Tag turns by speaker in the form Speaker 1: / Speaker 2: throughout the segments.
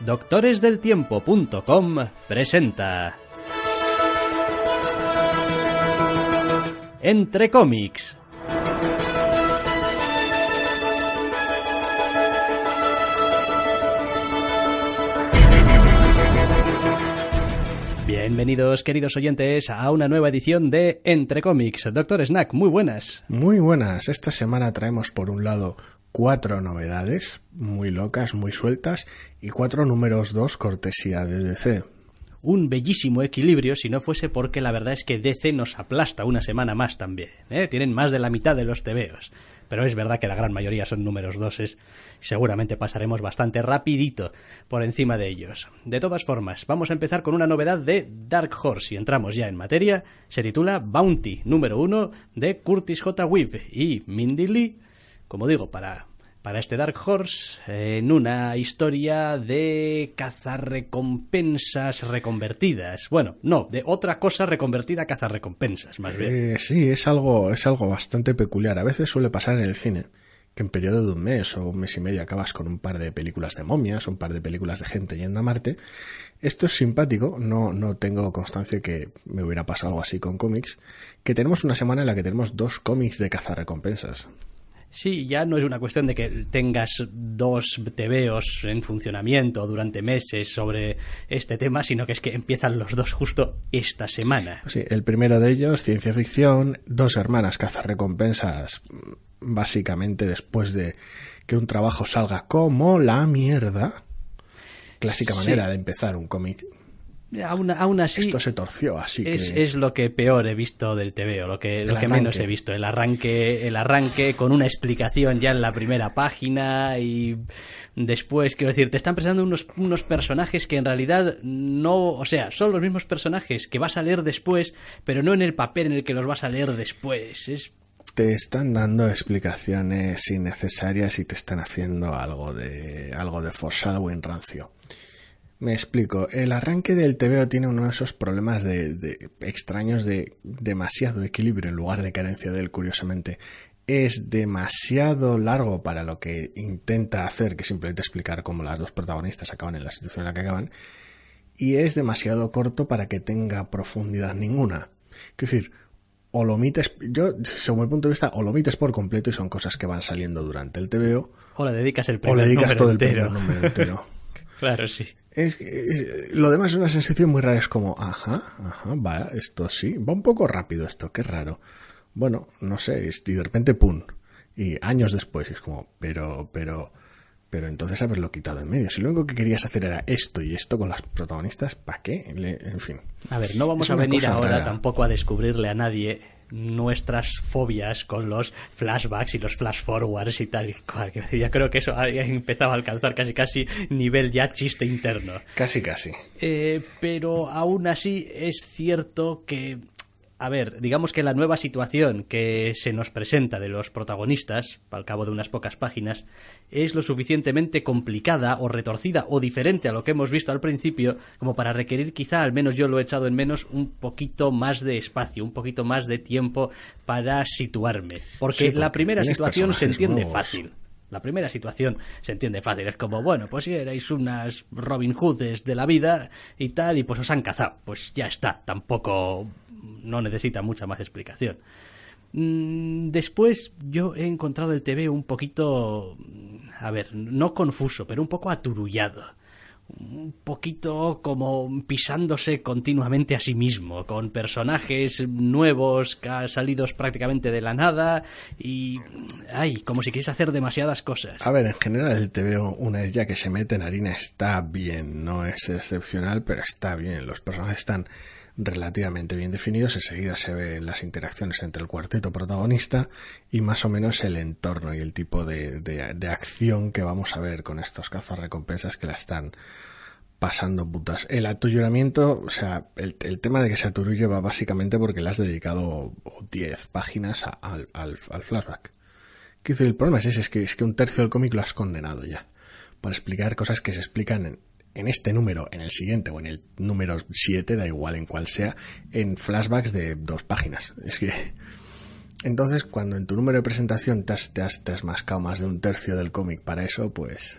Speaker 1: Doctoresdeltiempo.com presenta Entre cómics. Bienvenidos, queridos oyentes, a una nueva edición de Entre cómics. Doctor Snack, muy buenas.
Speaker 2: Muy buenas. Esta semana traemos por un lado 4 novedades muy locas, muy sueltas, y 4 números 2 cortesía de DC.
Speaker 1: Un bellísimo equilibrio si no fuese porque la verdad es que DC nos aplasta una semana más también, ¿eh? Tienen más de la mitad de los tebeos. Pero es verdad que la gran mayoría son números 2. Seguramente pasaremos bastante rapidito por encima de ellos. De todas formas, vamos a empezar con una novedad de Dark Horse y entramos ya en materia. Se titula Bounty, número 1 de Curtis J. Webb y Mindy Lee, como digo, para este Dark Horse, en una historia de cazarrecompensas reconvertidas. Bueno, no, de otra cosa reconvertida a cazarrecompensas, más bien.
Speaker 2: Sí, es algo bastante peculiar. A veces suele pasar en el cine, que en periodo de un mes o un mes y medio acabas con un par de películas de momias, un par de películas de gente yendo a Marte. Esto es simpático, no tengo constancia que me hubiera pasado algo así con cómics, que tenemos una semana en la que tenemos 2 cómics de cazarrecompensas.
Speaker 1: Sí, ya no es una cuestión de que tengas 2 tebeos en funcionamiento durante meses sobre este tema, sino que es que empiezan los 2 justo esta semana.
Speaker 2: Sí, el primero de ellos, ciencia ficción, 2 hermanas cazarrecompensas, básicamente después de que un trabajo salga como la mierda. Clásica manera de empezar un cómic.
Speaker 1: Aún así,
Speaker 2: esto se torció, así que
Speaker 1: es lo que peor he visto del TVO, lo que menos he visto. El arranque con una explicación ya en la primera página, y después, quiero decir, te están presentando unos personajes que en realidad no, o sea, son los mismos personajes que vas a leer después, pero no en el papel en el que los vas a leer después.
Speaker 2: Te están dando explicaciones innecesarias y te están haciendo algo de forzado o en rancio. Me explico. El arranque del TVO tiene uno de esos problemas de extraños de demasiado equilibrio en lugar de carencia de él, curiosamente. Es demasiado largo para lo que intenta hacer, que simplemente explicar cómo las 2 protagonistas acaban en la situación en la que acaban, y es demasiado corto para que tenga profundidad ninguna. Quiero decir, o lo omites, yo, según mi punto de vista, o lo omites por completo y son cosas que van saliendo durante el TVO,
Speaker 1: o le dedicas el
Speaker 2: o
Speaker 1: primer
Speaker 2: le dedicas
Speaker 1: número
Speaker 2: todo
Speaker 1: entero.
Speaker 2: el primer número entero.
Speaker 1: Claro, sí.
Speaker 2: Lo demás es una sensación muy rara, es como, va, esto sí, va un poco rápido esto, qué raro. Bueno, no sé, y de repente pum, y años después es como, pero entonces haberlo quitado en medio. Si lo único que querías hacer era esto y esto con las protagonistas, ¿para qué? En fin.
Speaker 1: A ver, no vamos a venir ahora rara. Tampoco a descubrirle a nadie nuestras fobias con los flashbacks y los flash forwards y tal y cual. Ya creo que eso ha empezado a alcanzar casi nivel ya chiste interno.
Speaker 2: Casi.
Speaker 1: Pero aún así es cierto que, a ver, digamos que la nueva situación que se nos presenta de los protagonistas, al cabo de unas pocas páginas, es lo suficientemente complicada o retorcida o diferente a lo que hemos visto al principio como para requerir, quizá, al menos yo lo he echado en menos, un poquito más de espacio, un poquito más de tiempo para situarme. Porque la primera situación se entiende fácil. La primera situación se entiende fácil. Es como, bueno, pues si erais unas Robin Hoods de la vida y tal, y pues os han cazado. Pues ya está, tampoco no necesita mucha más explicación. Después yo he encontrado el TV un poquito, a ver, no confuso, pero un poco aturullado. Un poquito como pisándose continuamente a sí mismo, con personajes nuevos salidos prácticamente de la nada y como si quisiese hacer demasiadas cosas.
Speaker 2: A ver, en general el TVO, una vez ya que se mete en harina, está bien, no es excepcional, pero está bien. Los personajes están relativamente bien definidos, enseguida se ven las interacciones entre el cuarteto protagonista y más o menos el entorno y el tipo de acción que vamos a ver con estos cazarrecompensas que la están pasando putas. El aturullamiento, o sea, el tema de que se aturulle va básicamente porque le has dedicado 10 páginas al flashback. Quiero decir, el problema es que un tercio del cómic lo has condenado ya, para explicar cosas que se explican en este número, en el siguiente o en el número 7, da igual en cuál sea, en flashbacks de 2 páginas. Es que entonces cuando en tu número de presentación te has mascado más de un tercio del cómic para eso, pues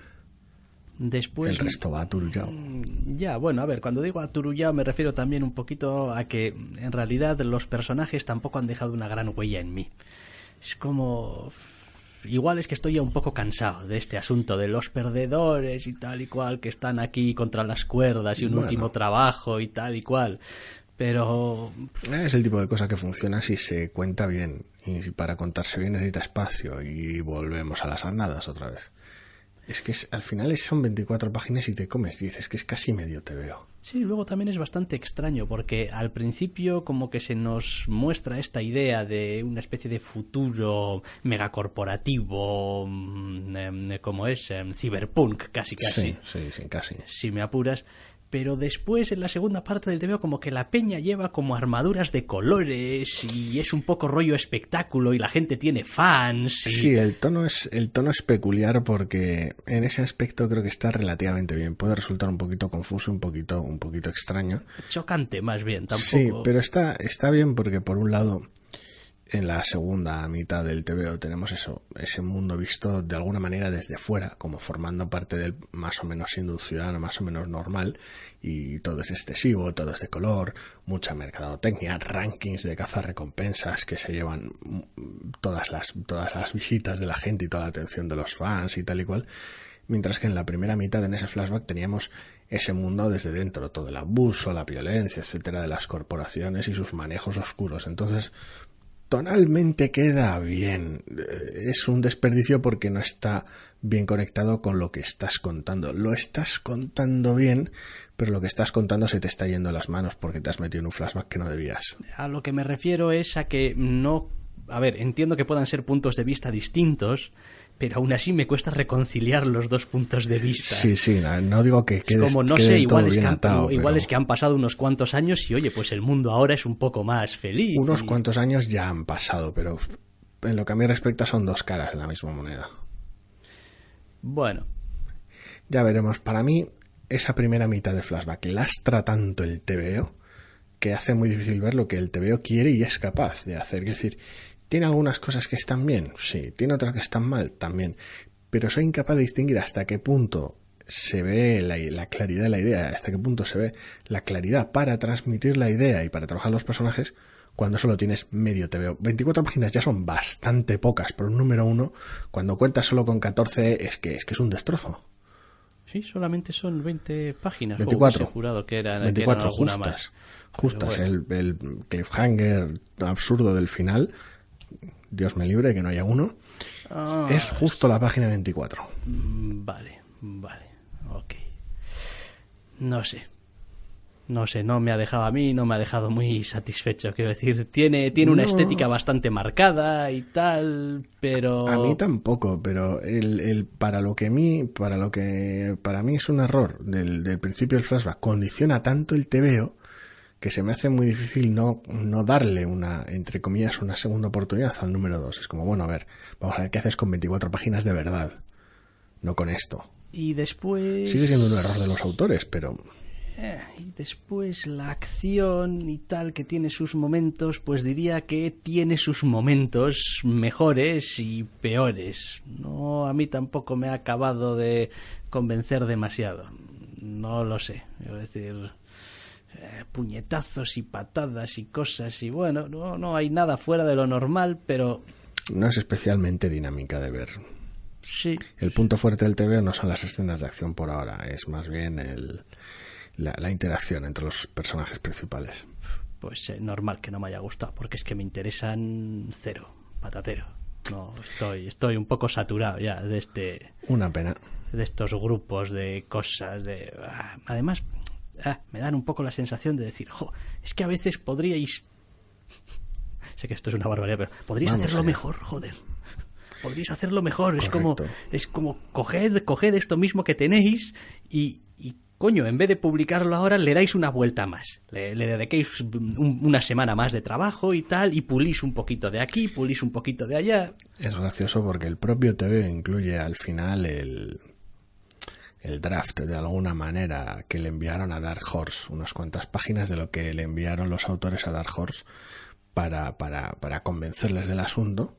Speaker 1: Después,
Speaker 2: el resto va aturullado.
Speaker 1: Ya, bueno, a ver, cuando digo aturullado me refiero también un poquito a que en realidad los personajes tampoco han dejado una gran huella en mí. Es como... Igual es que estoy ya un poco cansado de este asunto de los perdedores y tal y cual que están aquí contra las cuerdas y un último trabajo y tal y cual. Pero...
Speaker 2: Es el tipo de cosa que funciona si se cuenta bien. Y para contarse bien necesita espacio. Y volvemos a las andadas otra vez. Es que al final son 24 páginas y te comes 10. Es que es casi medio te veo.
Speaker 1: Sí, luego también es bastante extraño porque al principio como que se nos muestra esta idea de una especie de futuro megacorporativo, como es, cyberpunk, casi.
Speaker 2: Sí, casi.
Speaker 1: Si me apuras. Pero después, en la segunda parte del TVO, como que la peña lleva como armaduras de colores y es un poco rollo espectáculo y la gente tiene fans. Y...
Speaker 2: Sí, el tono es peculiar porque en ese aspecto creo que está relativamente bien. Puede resultar un poquito confuso, un poquito extraño.
Speaker 1: Chocante, más bien, tampoco.
Speaker 2: Sí, pero está bien porque por un lado... En la segunda mitad del TVO tenemos ese mundo visto de alguna manera desde fuera, como formando parte del más o menos ciudadano, más o menos normal, y todo es excesivo, todo es de color, mucha mercadotecnia, rankings de cazarrecompensas que se llevan todas las visitas de la gente y toda la atención de los fans y tal y cual, mientras que en la primera mitad, en ese flashback, teníamos ese mundo desde dentro, todo el abuso, la violencia, etcétera, de las corporaciones y sus manejos oscuros. Entonces, tonalmente queda bien. Es un desperdicio porque no está bien conectado con lo que estás contando. Lo estás contando bien, pero lo que estás contando se te está yendo a las manos porque te has metido en un flashback que no debías.
Speaker 1: A lo que me refiero es a que no... A ver, entiendo que puedan ser puntos de vista distintos, pero aún así me cuesta reconciliar los dos puntos de vista.
Speaker 2: Sí, no digo que quede
Speaker 1: como no sé, igual
Speaker 2: pero...
Speaker 1: es que han pasado unos cuantos años y oye, pues el mundo ahora es un poco más feliz.
Speaker 2: Unos cuantos años ya han pasado, pero en lo que a mí respecta son dos caras de la misma moneda.
Speaker 1: Bueno.
Speaker 2: Ya veremos. Para mí, esa primera mitad de flashback lastra tanto el TVO que hace muy difícil ver lo que el TVO quiere y es capaz de hacer. Es decir, ¿tiene algunas cosas que están bien? Sí. ¿Tiene otras que están mal? También. Pero soy incapaz de distinguir hasta qué punto se ve la claridad de la idea, hasta qué punto se ve la claridad para transmitir la idea y para trabajar los personajes cuando solo tienes medio TVO. 24 páginas ya son bastante pocas por un número 1. Cuando cuentas solo con 14 es que es un destrozo.
Speaker 1: Sí, solamente son 20 páginas.
Speaker 2: 24.
Speaker 1: Jurado que eran
Speaker 2: 24
Speaker 1: alguna
Speaker 2: justas.
Speaker 1: Más.
Speaker 2: Justas.
Speaker 1: Bueno.
Speaker 2: El cliffhanger absurdo del final, Dios me libre que no haya uno, es justo la página 24.
Speaker 1: Vale, ok. No sé, no me ha dejado a mí, no me ha dejado muy satisfecho, quiero decir, tiene una estética bastante marcada y tal, pero...
Speaker 2: A mí tampoco, pero para mí es un error del principio del flashback, condiciona tanto el TVO que se me hace muy difícil no darle entre comillas, una segunda oportunidad al número 2. Es como, bueno, a ver, vamos a ver qué haces con 24 páginas de verdad, no con esto.
Speaker 1: Y después...
Speaker 2: Sigue siendo un error de los autores, pero...
Speaker 1: Y después la acción y tal, que tiene sus momentos, pues diría que tiene sus momentos mejores y peores. No, a mí tampoco me ha acabado de convencer demasiado. No lo sé, es decir... puñetazos y patadas y cosas y bueno, no hay nada fuera de lo normal, pero...
Speaker 2: No es especialmente dinámica de ver.
Speaker 1: Sí.
Speaker 2: El punto fuerte del TVO no son las escenas de acción por ahora, es más bien la interacción entre los personajes principales.
Speaker 1: Pues normal que no me haya gustado, porque es que me interesan cero, patatero. No, estoy un poco saturado ya de
Speaker 2: Una pena.
Speaker 1: De estos grupos de cosas, además... me dan un poco la sensación de decir, es que a veces podríais... sé que esto es una barbaridad, pero podríais hacerlo mejor, joder. Podríais hacerlo mejor. Es como coged esto mismo que tenéis y coño, en vez de publicarlo ahora, le dais una vuelta más. Le dediquéis una semana más de trabajo y tal, y pulís un poquito de aquí, pulís un poquito de allá.
Speaker 2: Es gracioso porque el propio TV incluye al final el draft, de alguna manera, que le enviaron a Dark Horse, unas cuantas páginas de lo que le enviaron los autores a Dark Horse para convencerles del asunto.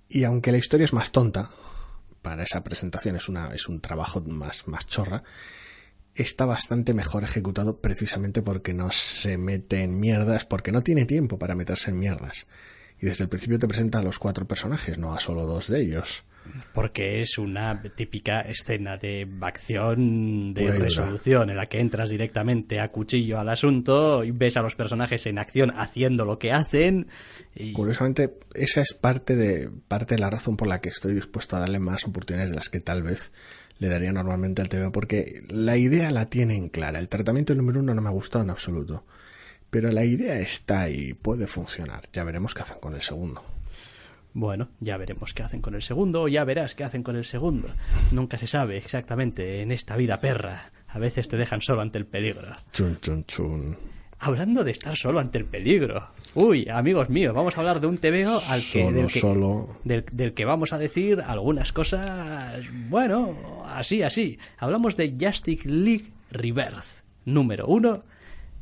Speaker 2: Y aunque la historia es más tonta, para esa presentación es un trabajo más chorra, está bastante mejor ejecutado precisamente porque no se mete en mierdas, porque no tiene tiempo para meterse en mierdas. Y desde el principio te presenta a los 4 personajes, no a solo 2 de ellos.
Speaker 1: Porque es una típica escena de acción, de
Speaker 2: Pura y
Speaker 1: resolución, en la que entras directamente a cuchillo al asunto y ves a los personajes en acción haciendo lo que hacen. Y...
Speaker 2: Curiosamente, esa es parte de la razón por la que estoy dispuesto a darle más oportunidades de las que tal vez le daría normalmente al TVO, porque la idea la tienen clara. El tratamiento número 1 no me ha gustado en absoluto, pero la idea está y puede funcionar. Ya veremos qué hacen con el segundo.
Speaker 1: Bueno, ya veremos qué hacen con el segundo, o ya verás qué hacen con el segundo. Nunca se sabe exactamente en esta vida perra. A veces te dejan solo ante el peligro.
Speaker 2: Chun, chun, chun.
Speaker 1: Hablando de estar solo ante el peligro. Uy, amigos míos, vamos a hablar de un TVO del que vamos a decir algunas cosas, bueno, así. Hablamos de Justice League Rebirth, número 1,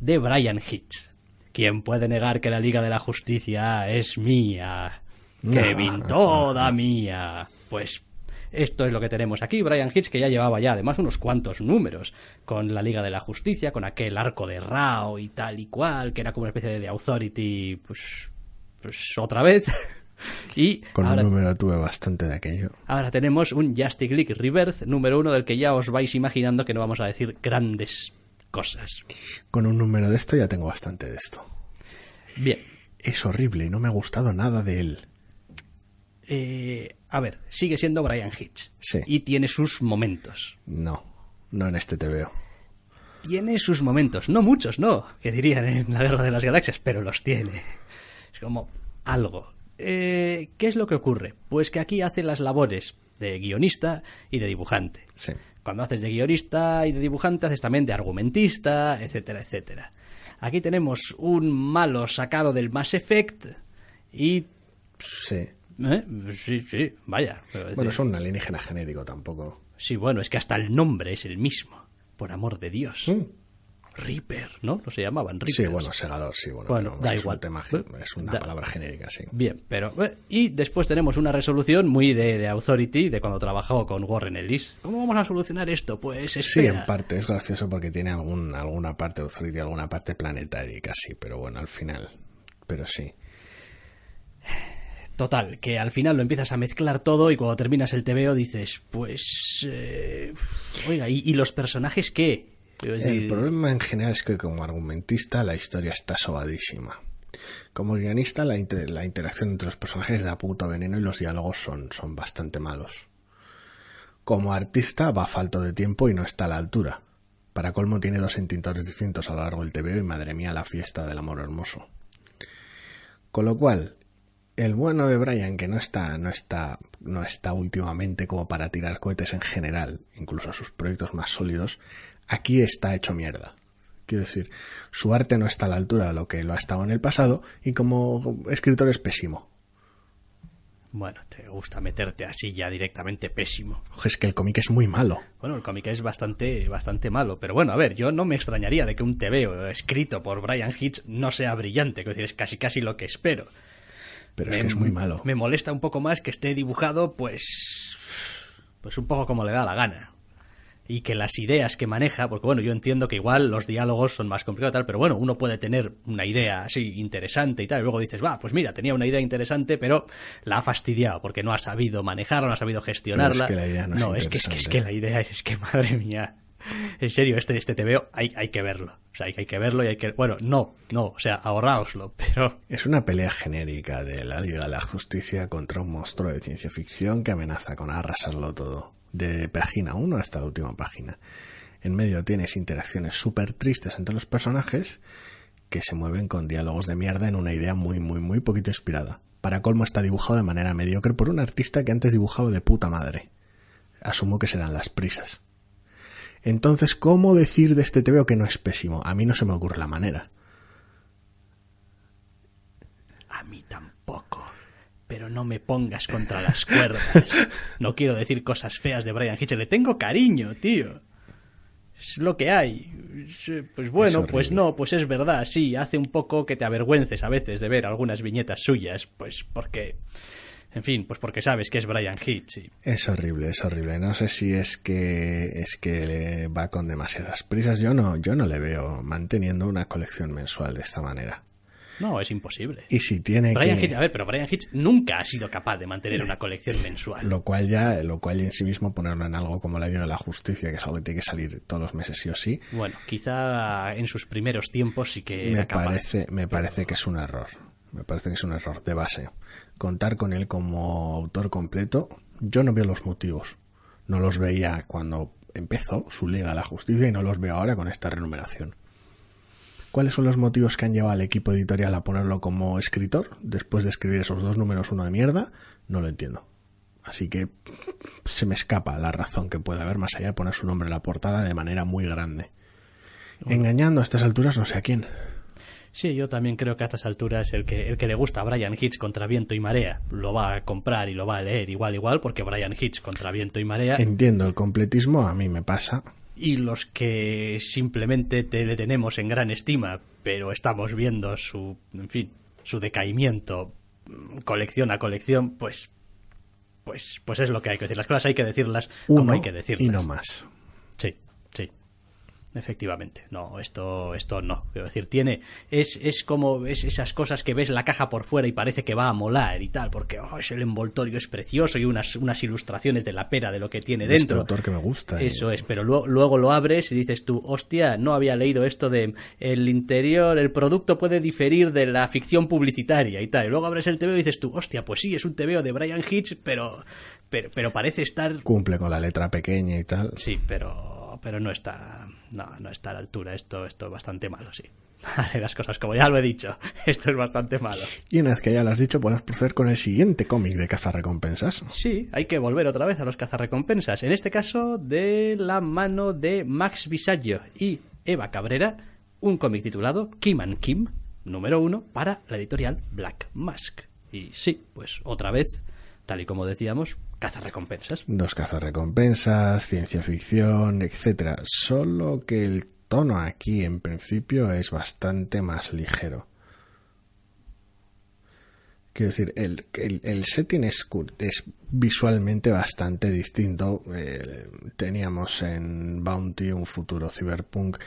Speaker 1: de Bryan Hitch. ¿Quién puede negar que la Liga de la Justicia es mía? Kevin, toda mía. Pues esto es lo que tenemos aquí. Bryan Hitch, que ya llevaba además unos cuantos números con la Liga de la Justicia, con aquel arco de Rao y tal y cual, que era como una especie de Authority, pues otra vez. Y
Speaker 2: con
Speaker 1: ahora,
Speaker 2: un número tuve bastante de aquello.
Speaker 1: Ahora tenemos un Justice League Rebirth número 1, del que ya os vais imaginando que no vamos a decir grandes cosas.
Speaker 2: Con un número de esto ya tengo bastante de esto.
Speaker 1: Bien.
Speaker 2: Es horrible y no me ha gustado nada de él.
Speaker 1: A ver, sigue siendo Bryan Hitch.
Speaker 2: Sí.
Speaker 1: Y tiene sus momentos.
Speaker 2: No en este TVO.
Speaker 1: Tiene sus momentos. No muchos, no, que dirían en la Guerra de las Galaxias, pero los tiene. Es como algo. ¿Qué es lo que ocurre? Pues que aquí hace las labores de guionista y de dibujante.
Speaker 2: Sí.
Speaker 1: Cuando haces de guionista y de dibujante, haces también de argumentista, etcétera, etcétera. Aquí tenemos un malo sacado del Mass Effect y...
Speaker 2: Sí.
Speaker 1: Sí, vaya.
Speaker 2: Bueno, es un alienígena genérico tampoco.
Speaker 1: Sí, bueno, es que hasta el nombre es el mismo. Por amor de Dios. Reaper, ¿no? No se llamaban Reapers.
Speaker 2: Sí, bueno, segador, sí, bueno
Speaker 1: pero
Speaker 2: da
Speaker 1: igual.
Speaker 2: Es una palabra genérica, sí.
Speaker 1: Bien, pero... Y después tenemos una resolución muy de Authority, de cuando trabajó con Warren Ellis. ¿Cómo vamos a solucionar esto? Pues espera.
Speaker 2: Sí, en parte, es gracioso porque tiene alguna parte de Authority, alguna parte planetaria casi, pero bueno, al final. Pero sí.
Speaker 1: Total, que al final lo empiezas a mezclar todo y cuando terminas el TVO dices, pues... oiga, ¿y los personajes qué?
Speaker 2: El problema en general es que como argumentista la historia está sobadísima. Como guionista la interacción entre los personajes da puto veneno y los diálogos son bastante malos. Como artista va falto de tiempo y no está a la altura. Para colmo tiene 2 entintadores distintos a lo largo del TVO y madre mía la fiesta del amor hermoso. Con lo cual... El bueno de Bryan, que no está últimamente como para tirar cohetes en general, incluso sus proyectos más sólidos, aquí está hecho mierda. Quiero decir, su arte no está a la altura de lo que lo ha estado en el pasado y como escritor es pésimo.
Speaker 1: Bueno, te gusta meterte así ya directamente pésimo.
Speaker 2: Es que el cómic es muy malo.
Speaker 1: Bueno, el cómic es bastante malo, pero bueno, a ver, yo no me extrañaría de que un TVO escrito por Bryan Hitch no sea brillante, quiero decir, es casi lo que espero.
Speaker 2: Pero es que es muy malo.
Speaker 1: Me molesta un poco más que esté dibujado, pues un poco como le da la gana. Y que las ideas que maneja, porque bueno, yo entiendo que igual los diálogos son más complicados y tal, pero bueno, uno puede tener una idea así interesante y tal, y luego dices, pues mira, tenía una idea interesante, pero la ha fastidiado porque no ha sabido manejarla, no ha sabido gestionarla.
Speaker 2: Pero es que la idea no es interesante.
Speaker 1: Es que la idea es que madre mía. En serio, este TVO hay que verlo. O sea, hay que verlo y hay que... Bueno, no, o sea, ahorraoslo, pero...
Speaker 2: Es una pelea genérica de la Liga de la Justicia contra un monstruo de ciencia ficción que amenaza con arrasarlo todo. De página 1 hasta la última página. En medio tienes interacciones súper tristes entre los personajes que se mueven con diálogos de mierda en una idea muy, muy, muy poquito inspirada. Para colmo está dibujado de manera mediocre por un artista que antes dibujaba de puta madre. Asumo que serán las prisas. Entonces, ¿cómo decir de este TVO que no es pésimo? A mí no se me ocurre la manera.
Speaker 1: A mí tampoco. Pero no me pongas contra las cuerdas. No quiero decir cosas feas de Bryan Hitch. Le tengo cariño, tío. Es lo que hay. Pues bueno, pues no, pues es verdad. Sí, hace un poco que te avergüences a veces de ver algunas viñetas suyas. Pues porque... En fin, pues porque sabes que es Bryan Hitch. Y...
Speaker 2: Es horrible, es horrible. No sé si es que le va con demasiadas prisas. Yo no le veo manteniendo una colección mensual de esta manera.
Speaker 1: No, es imposible.
Speaker 2: Y si tiene
Speaker 1: Hitch, a ver, pero Bryan Hitch nunca ha sido capaz de mantener una colección mensual.
Speaker 2: Lo cual en sí mismo ponerlo en algo como la Liga de la Justicia, que es algo que tiene que salir todos los meses sí o sí.
Speaker 1: Bueno, quizá en sus primeros tiempos sí que era capaz.
Speaker 2: Me parece que es un error. Me parece que es un error de base. Contar con él como autor completo, yo no veo los motivos. No los veía cuando empezó su Liga de la Justicia y no los veo ahora con esta renumeración. ¿Cuáles son los motivos que han llevado al equipo editorial a ponerlo como escritor después de escribir esos 2 números, uno de mierda? No lo entiendo. Así que se me escapa la razón que puede haber más allá de poner su nombre en la portada de manera muy grande. Engañando a estas alturas no sé a quién.
Speaker 1: Sí, yo también creo que a estas alturas el que le gusta a Bryan Hitch contra viento y marea lo va a comprar y lo va a leer igual, porque Bryan Hitch contra viento y marea...
Speaker 2: Entiendo el completismo, a mí me pasa...
Speaker 1: Y los que simplemente le tenemos en gran estima, pero estamos viendo su decaimiento colección a colección, pues es lo que hay que decir. Las cosas hay que decirlas como hay que decirlas.
Speaker 2: Y no más.
Speaker 1: Sí. Efectivamente, no, esto no. Quiero decir, es como esas cosas que ves la caja por fuera y parece que va a molar y tal, porque es el envoltorio es precioso y unas ilustraciones de la pera de lo que tiene dentro.
Speaker 2: Este autor que me gusta.
Speaker 1: Eso es, pero luego lo abres y dices tú, hostia, no había leído esto de el interior, el producto puede diferir de la ficción publicitaria y tal. Y luego abres el TVO y dices tú, hostia, pues sí, es un TVO de Bryan Hitch, pero parece estar...
Speaker 2: Cumple con la letra pequeña y tal.
Speaker 1: Sí, pero no está a la altura. Esto es bastante malo, sí. Las cosas como ya lo he dicho, esto es bastante malo.
Speaker 2: Y una vez que ya lo has dicho, podemos proceder con el siguiente cómic de cazarrecompensas.
Speaker 1: Sí, hay que volver otra vez a los cazarrecompensas. En este caso, de la mano de Max Visaggio y Eva Cabrera, un cómic titulado Kim and Kim, número 1, para la editorial Black Mask. Y sí, pues otra vez, tal y como decíamos, cazarrecompensas.
Speaker 2: 2 cazarrecompensas, ciencia ficción, etcétera. Solo que el tono aquí en principio es bastante más ligero. Quiero decir, el setting es visualmente bastante distinto. Teníamos en Bounty un futuro cyberpunk.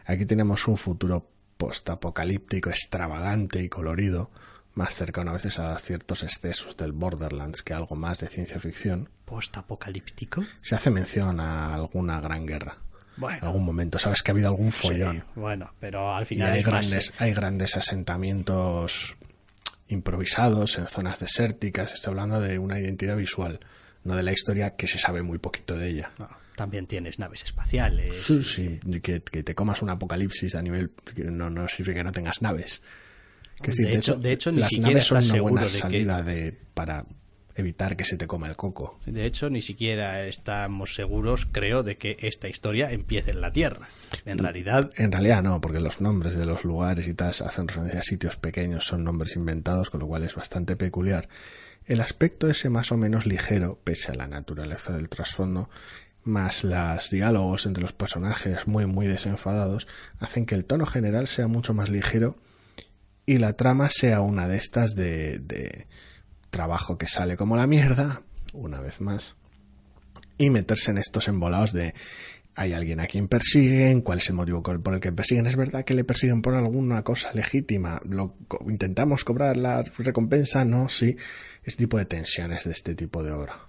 Speaker 2: Aquí tenemos un futuro postapocalíptico, extravagante y colorido, más cercano a veces a ciertos excesos del Borderlands que algo más de ciencia ficción.
Speaker 1: ¿Postapocalíptico?
Speaker 2: Se hace mención a alguna gran guerra.
Speaker 1: Bueno,
Speaker 2: en algún momento, sabes que ha habido algún follón.
Speaker 1: Sí, bueno, pero al final
Speaker 2: hay grandes asentamientos improvisados en zonas desérticas. Estoy hablando de una identidad visual, no de la historia, que se sabe muy poquito de ella.
Speaker 1: No, también tienes naves espaciales.
Speaker 2: Sí, que te comas un apocalipsis a nivel... No significa que no tengas naves.
Speaker 1: De hecho, ni
Speaker 2: las
Speaker 1: siquiera
Speaker 2: naves son
Speaker 1: estás
Speaker 2: una buena
Speaker 1: seguro de
Speaker 2: salida para evitar que se te coma el coco.
Speaker 1: De hecho, ni siquiera estamos seguros, creo, de que esta historia empiece en la Tierra. En realidad
Speaker 2: no, porque los nombres de los lugares y tal hacen referencia a sitios pequeños, son nombres inventados, con lo cual es bastante peculiar. El aspecto ese más o menos ligero, pese a la naturaleza del trasfondo, más los diálogos entre los personajes muy muy desenfadados, hacen que el tono general sea mucho más ligero y la trama sea una de estas de trabajo que sale como la mierda, una vez más, y meterse en estos embolados de hay alguien a quien persiguen, cuál es el motivo por el que persiguen, es verdad que le persiguen por alguna cosa legítima, intentamos cobrar la recompensa, no, sí, este tipo de tensiones de este tipo de obra.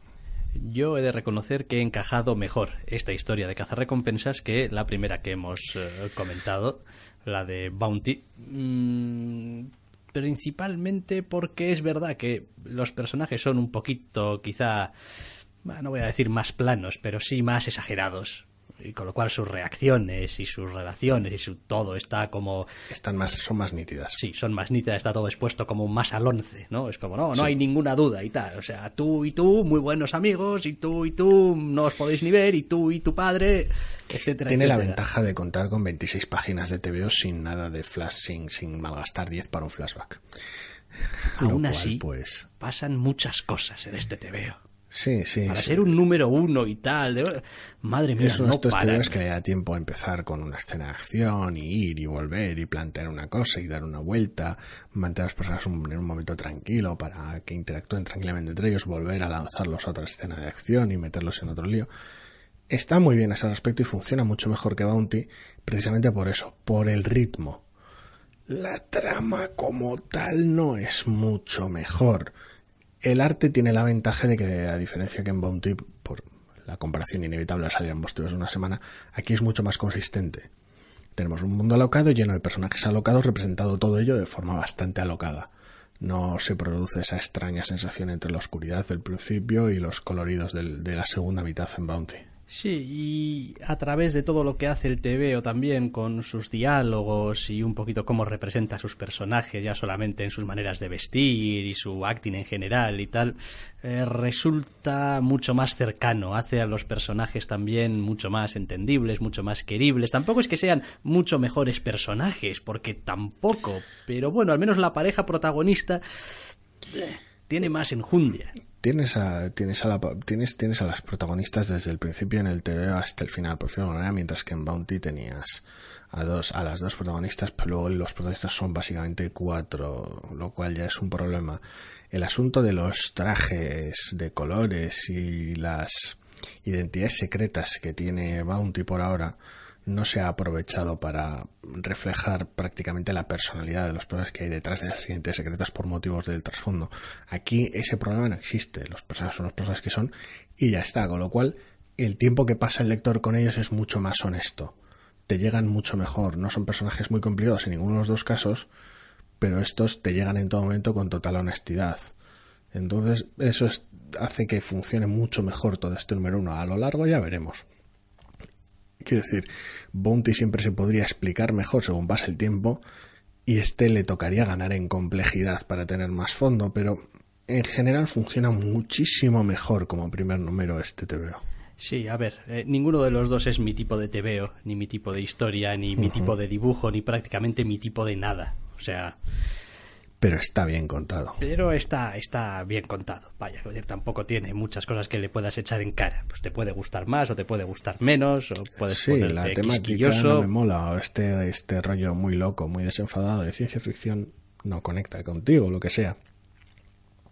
Speaker 1: Yo he de reconocer que he encajado mejor esta historia de cazarrecompensas que la primera que hemos comentado, la de Bounty. Principalmente porque es verdad que los personajes son un poquito, quizá, no voy a decir más planos, pero sí más exagerados. Y con lo cual sus reacciones y sus relaciones y su todo está como...
Speaker 2: son más nítidas.
Speaker 1: Sí, son más nítidas, está todo expuesto como más al once, ¿no? Es como, no
Speaker 2: sí.
Speaker 1: Hay ninguna duda y tal. O sea, tú y tú, muy buenos amigos, y tú, no os podéis ni ver, y tú y tu padre, etcétera,
Speaker 2: Tiene
Speaker 1: etcétera.
Speaker 2: la ventaja de contar con 26 páginas de TVO sin nada de flash, sin malgastar 10 para un flashback.
Speaker 1: Aún así,
Speaker 2: pues...
Speaker 1: pasan muchas cosas en este TVO.
Speaker 2: Sí, sí.
Speaker 1: Para
Speaker 2: sí.
Speaker 1: ser un número 1 y tal. Madre mía,
Speaker 2: Es uno de
Speaker 1: no
Speaker 2: estos
Speaker 1: paran.
Speaker 2: TVOs que le da tiempo a empezar con una escena de acción y ir y volver y plantear una cosa y dar una vuelta, mantener a los personajes en un momento tranquilo para que interactúen tranquilamente entre ellos, volver a lanzarlos a otra escena de acción y meterlos en otro lío. Está muy bien a ese respecto y funciona mucho mejor que Bounty, precisamente por eso, por el ritmo. La trama como tal no es mucho mejor. El arte tiene la ventaja de que, a diferencia que en Bounty, por la comparación inevitable a salir ambos tíos de una semana, aquí es mucho más consistente. Tenemos un mundo alocado lleno de personajes alocados, representado todo ello de forma bastante alocada. No se produce esa extraña sensación entre la oscuridad del principio y los coloridos de la segunda mitad en Bounty.
Speaker 1: Sí, y a través de todo lo que hace el TVO también, con sus diálogos y un poquito cómo representa a sus personajes, ya solamente en sus maneras de vestir y su acting en general y tal, resulta mucho más cercano, hace a los personajes también mucho más entendibles, mucho más queribles. Tampoco es que sean mucho mejores personajes, porque tampoco, pero bueno, al menos la pareja protagonista tiene más enjundia.
Speaker 2: Tienes a las protagonistas desde el principio en el TVO hasta el final, por decirlo de alguna manera, mientras que en Bounty tenías a las dos protagonistas, pero luego los protagonistas son básicamente 4, lo cual ya es un problema. El asunto de los trajes de colores y las identidades secretas que tiene Bounty por ahora no se ha aprovechado para reflejar prácticamente la personalidad de los personajes que hay detrás de esas identidades secretas por motivos del trasfondo. Aquí ese problema no existe, los personajes son los personajes que son y ya está, con lo cual el tiempo que pasa el lector con ellos es mucho más honesto, te llegan mucho mejor, no son personajes muy complicados en ninguno de los dos casos, pero estos te llegan en todo momento con total honestidad. Entonces eso hace que funcione mucho mejor todo este número 1. A lo largo ya veremos. Quiero decir, Bounty siempre se podría explicar mejor según pasa el tiempo y le tocaría ganar en complejidad para tener más fondo, pero en general funciona muchísimo mejor como primer número este TVO.
Speaker 1: Sí, a ver, ninguno de los dos es mi tipo de TVO, ni mi tipo de historia, ni mi tipo de dibujo, ni prácticamente mi tipo de nada. O sea...
Speaker 2: Pero está bien contado.
Speaker 1: Pero está bien contado. Vaya, tampoco tiene muchas cosas que le puedas echar en cara. Pues te puede gustar más o te puede gustar menos, o puedes ponerte
Speaker 2: la temática
Speaker 1: quisquilloso.
Speaker 2: No me mola, o este rollo muy loco, muy desenfadado de ciencia ficción no conecta contigo, lo que sea.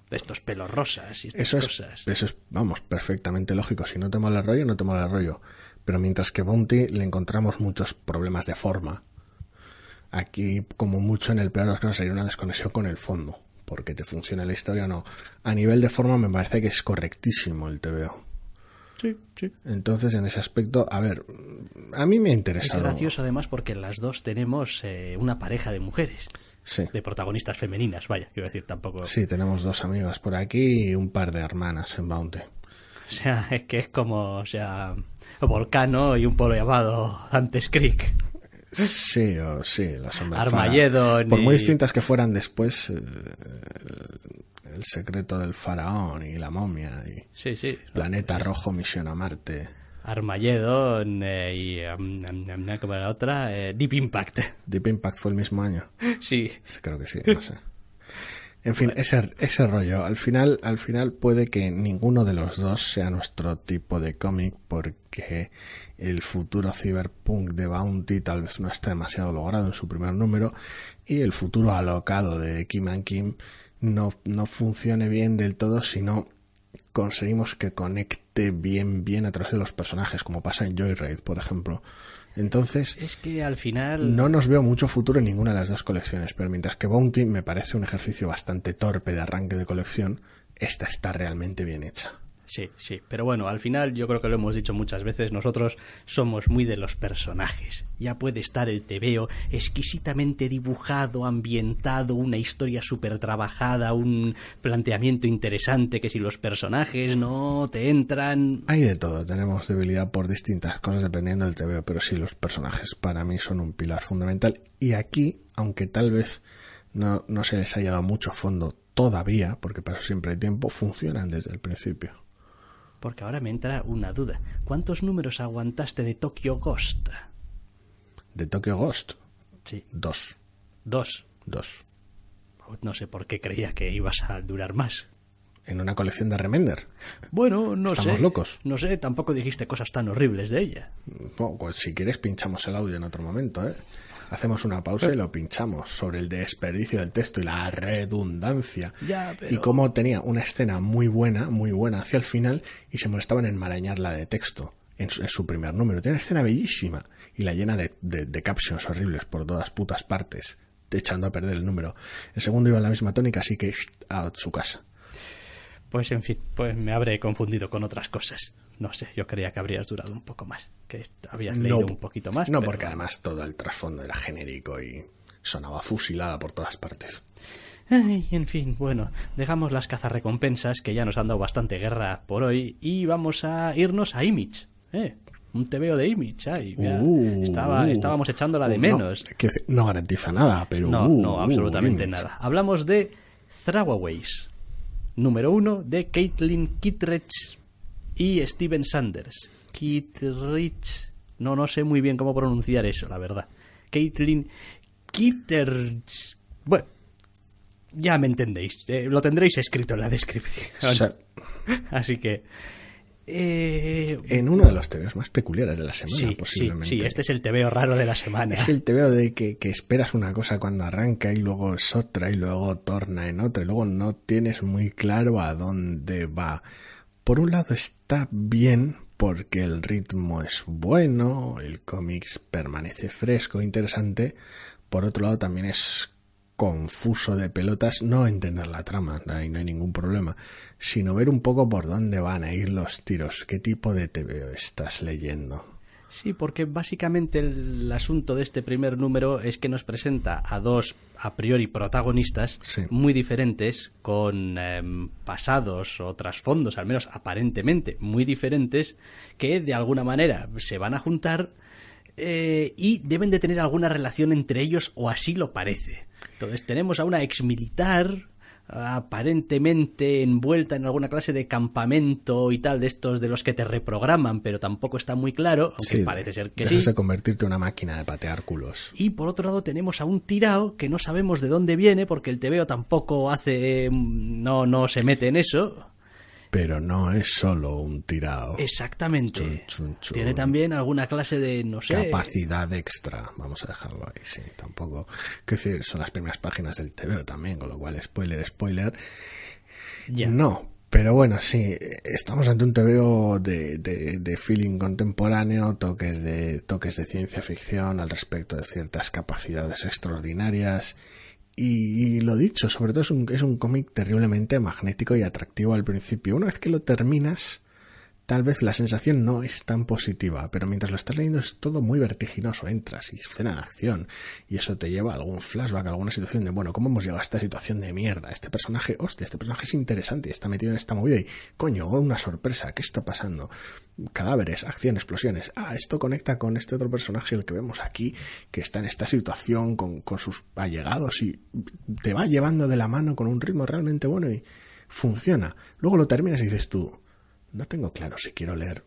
Speaker 1: Estos pelos rosas y estas cosas.
Speaker 2: Eso es, vamos, perfectamente lógico. Si no te mola el rollo, no te mola el rollo. Pero mientras que Bounty le encontramos muchos problemas de forma, aquí, como mucho, en el peor de los casos, sería una desconexión con el fondo, porque te funciona la historia o no. A nivel de forma me parece que es correctísimo el TVO.
Speaker 1: Sí, sí.
Speaker 2: Entonces, en ese aspecto, a ver, a mí me ha interesado.
Speaker 1: Es gracioso además porque las dos tenemos una pareja de mujeres.
Speaker 2: Sí.
Speaker 1: De protagonistas femeninas, vaya, quiero decir, tampoco...
Speaker 2: Sí, tenemos 2 amigas por aquí y un par de hermanas en Bounty.
Speaker 1: O sea, es que es como, o sea, Volcano y un pueblo llamado Dante's Creek.
Speaker 2: Sí, las hombres
Speaker 1: Armageddon.
Speaker 2: Por muy distintas que fueran después, el secreto del faraón y la momia y
Speaker 1: sí.
Speaker 2: Planeta Rojo, Misión a Marte.
Speaker 1: Armageddon y ¿cómo era la otra? Deep Impact.
Speaker 2: Deep Impact fue el mismo año.
Speaker 1: Sí.
Speaker 2: Creo que sí, no sé. En fin, ese rollo. Al final puede que ninguno de los dos sea nuestro tipo de cómic, porque el futuro cyberpunk de Bounty tal vez no esté demasiado logrado en su primer número y el futuro alocado de Kim and Kim no funcione bien del todo si no conseguimos que conecte bien a través de los personajes, como pasa en Joyride, por ejemplo. Entonces,
Speaker 1: es que al final
Speaker 2: no nos veo mucho futuro en ninguna de las dos colecciones, pero mientras que Bounty me parece un ejercicio bastante torpe de arranque de colección, esta está realmente bien hecha.
Speaker 1: Sí, pero bueno, al final yo creo que lo hemos dicho muchas veces, nosotros somos muy de los personajes. Ya puede estar el TVO exquisitamente dibujado, ambientado, una historia súper trabajada, un planteamiento interesante, que si los personajes no te entran...
Speaker 2: Hay de todo, tenemos debilidad por distintas cosas dependiendo del TVO, pero sí, los personajes para mí son un pilar fundamental. Y aquí, aunque tal vez no se les haya dado mucho fondo todavía, porque para eso siempre hay tiempo, funcionan desde el principio.
Speaker 1: Porque ahora me entra una duda. ¿Cuántos números aguantaste de Tokyo Ghost?
Speaker 2: ¿De Tokyo Ghost?
Speaker 1: Sí.
Speaker 2: 2.
Speaker 1: ¿2?
Speaker 2: No
Speaker 1: sé por qué creía que ibas a durar más.
Speaker 2: en una colección de Remender.
Speaker 1: Bueno, no sé.
Speaker 2: Estamos locos.
Speaker 1: No sé, tampoco dijiste cosas tan horribles de ella.
Speaker 2: Bueno, pues si quieres pinchamos el audio en otro momento, ¿eh? Hacemos una pausa y lo pinchamos sobre el desperdicio del texto y la redundancia.
Speaker 1: Ya, pero...
Speaker 2: Y cómo tenía una escena muy buena hacia el final y se molestaban en enmarañarla de texto en su primer número. Tiene una escena bellísima y la llena de captions horribles por todas putas partes, echando a perder el número. El segundo iba en la misma tónica, así que a su casa.
Speaker 1: Pues en fin, pues me habré confundido con otras cosas. No sé, yo creía que habrías durado un poco más, que habías leído un poquito más.
Speaker 2: No,
Speaker 1: pero...
Speaker 2: porque además todo el trasfondo era genérico y sonaba fusilada por todas partes.
Speaker 1: Ay, en fin, bueno, dejamos las cazarrecompensas, que ya nos han dado bastante guerra por hoy, y vamos a irnos a Image. Un TVO de Image. Ay, estábamos echándola de menos.
Speaker 2: No garantiza nada, pero...
Speaker 1: No, absolutamente nada. Hablamos de Throwaways. Número 1 de Caitlin Kittredge y Steven Sanders. Kittredge. No sé muy bien cómo pronunciar eso, la verdad. Caitlin Kittredge. Bueno, ya me entendéis. Lo tendréis escrito en la descripción.
Speaker 2: Sí.
Speaker 1: Así que...
Speaker 2: en uno de los tebeos más peculiares de la semana, posiblemente.
Speaker 1: Sí, este es el tebeo raro de la semana.
Speaker 2: Es el tebeo de que esperas una cosa cuando arranca y luego es otra y luego torna en otra y luego no tienes muy claro a dónde va. Por un lado está bien porque el ritmo es bueno, el cómic permanece fresco, interesante. Por otro lado también es confuso de pelotas, no entender la trama, ahí no hay ningún problema, sino ver un poco por dónde van a ir los tiros, qué tipo de TVO estás leyendo.
Speaker 1: Sí, porque básicamente el asunto de este primer número es que nos presenta a dos a priori protagonistas muy diferentes, con pasados o trasfondos, al menos aparentemente muy diferentes, que de alguna manera se van a juntar y deben de tener alguna relación entre ellos, o así lo parece. Entonces tenemos a una exmilitar aparentemente envuelta en alguna clase de campamento y tal, de estos de los que te reprograman, pero tampoco está muy claro, aunque parece ser que sí.
Speaker 2: De convertirte en una máquina de patear culos.
Speaker 1: Y por otro lado tenemos a un tirao que no sabemos de dónde viene, porque el TVO tampoco no se mete en eso.
Speaker 2: Pero no es solo un tirao.
Speaker 1: Exactamente. Chun. Tiene también alguna clase de, no sé...
Speaker 2: capacidad extra. Vamos a dejarlo ahí, sí. Tampoco... Que decir, son las primeras páginas del TVO también, con lo cual, spoiler.
Speaker 1: Ya.
Speaker 2: No, pero bueno, sí. Estamos ante un TVO de feeling contemporáneo, toques de ciencia ficción al respecto de ciertas capacidades extraordinarias. Y lo dicho, sobre todo es un cómic terriblemente magnético y atractivo al principio. Una vez que lo terminas, tal vez la sensación no es tan positiva, pero mientras lo estás leyendo es todo muy vertiginoso. Entras y escena de acción y eso te lleva a algún flashback, a alguna situación de, bueno, ¿cómo hemos llegado a esta situación de mierda? Este personaje es interesante y está metido en esta movida y, coño, una sorpresa, ¿qué está pasando? Cadáveres, acción, explosiones. Esto conecta con este otro personaje, el que vemos aquí, que está en esta situación con sus allegados y te va llevando de la mano con un ritmo realmente bueno y funciona. Luego lo terminas y dices tú, no tengo claro si quiero leer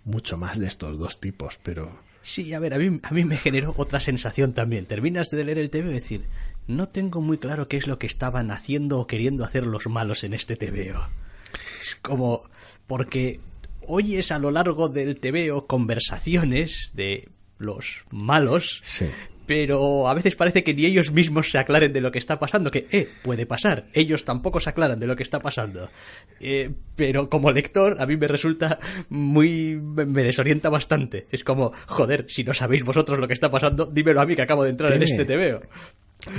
Speaker 2: mucho más de estos dos tipos, pero...
Speaker 1: Sí, a ver, a mí me generó otra sensación también. Terminas de leer el TVO y decir, no tengo muy claro qué es lo que estaban haciendo o queriendo hacer los malos en este TVO. Es como... porque... oyes a lo largo del TVO conversaciones de los malos,
Speaker 2: sí,
Speaker 1: pero a veces parece que ni ellos mismos se aclaren de lo que está pasando, que puede pasar, ellos tampoco se aclaran de lo que está pasando, pero como lector a mí me resulta me desorienta bastante. Es como, joder, si no sabéis vosotros lo que está pasando, dímelo a mí que acabo de entrar en este TVO.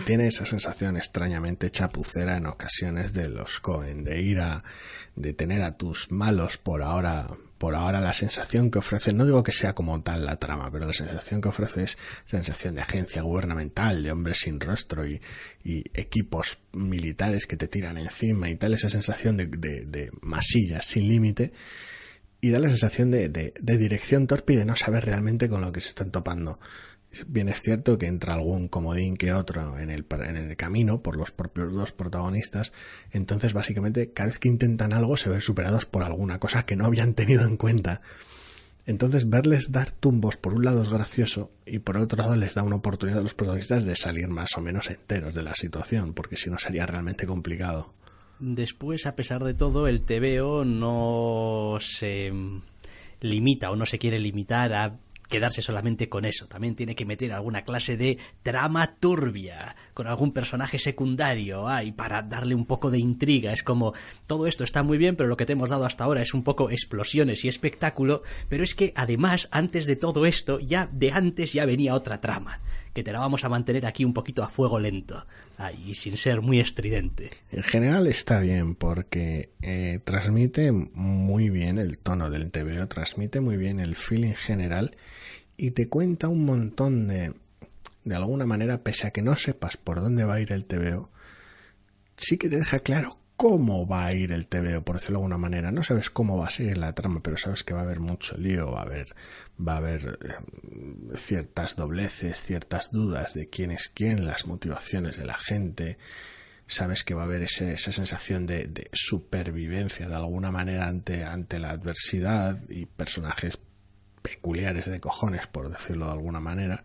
Speaker 2: Tiene esa sensación extrañamente chapucera en ocasiones de los Coen, de tener a tus malos por ahora la sensación que ofrece, no digo que sea como tal la trama, pero la sensación que ofrece es sensación de agencia gubernamental, de hombres sin rostro y equipos militares que te tiran encima y tal, esa sensación de masillas sin límite, y da la sensación de dirección torpe y de no saber realmente con lo que se están topando. Bien es cierto que entra algún comodín que otro en el camino por los propios dos protagonistas, entonces básicamente cada vez que intentan algo se ven superados por alguna cosa que no habían tenido en cuenta. Entonces verles dar tumbos por un lado es gracioso y por otro lado les da una oportunidad a los protagonistas de salir más o menos enteros de la situación, porque si no sería realmente complicado.
Speaker 1: después, a pesar de todo, el TVO no se limita o no se quiere limitar a quedarse solamente con eso. También tiene que meter alguna clase de trama turbia con algún personaje secundario, para darle un poco de intriga. Es como, todo esto está muy bien, pero lo que te hemos dado hasta ahora es un poco explosiones y espectáculo, pero es que además, antes de todo esto, ya de antes ya venía otra trama, que te la vamos a mantener aquí un poquito a fuego lento, y sin ser muy estridente.
Speaker 2: En general está bien porque transmite muy bien el tono del TVO, transmite muy bien el feeling general y te cuenta un montón de alguna manera, pese a que no sepas por dónde va a ir el TVO, sí que te deja claro cómo va a ir el TVO, por decirlo de alguna manera. No sabes cómo va a ser la trama, pero sabes que va a haber mucho lío, va a haber ciertas dobleces, ciertas dudas de quién es quién, las motivaciones de la gente. Sabes que va a haber esa sensación de supervivencia de alguna manera ante la adversidad y personajes peculiares de cojones, por decirlo de alguna manera.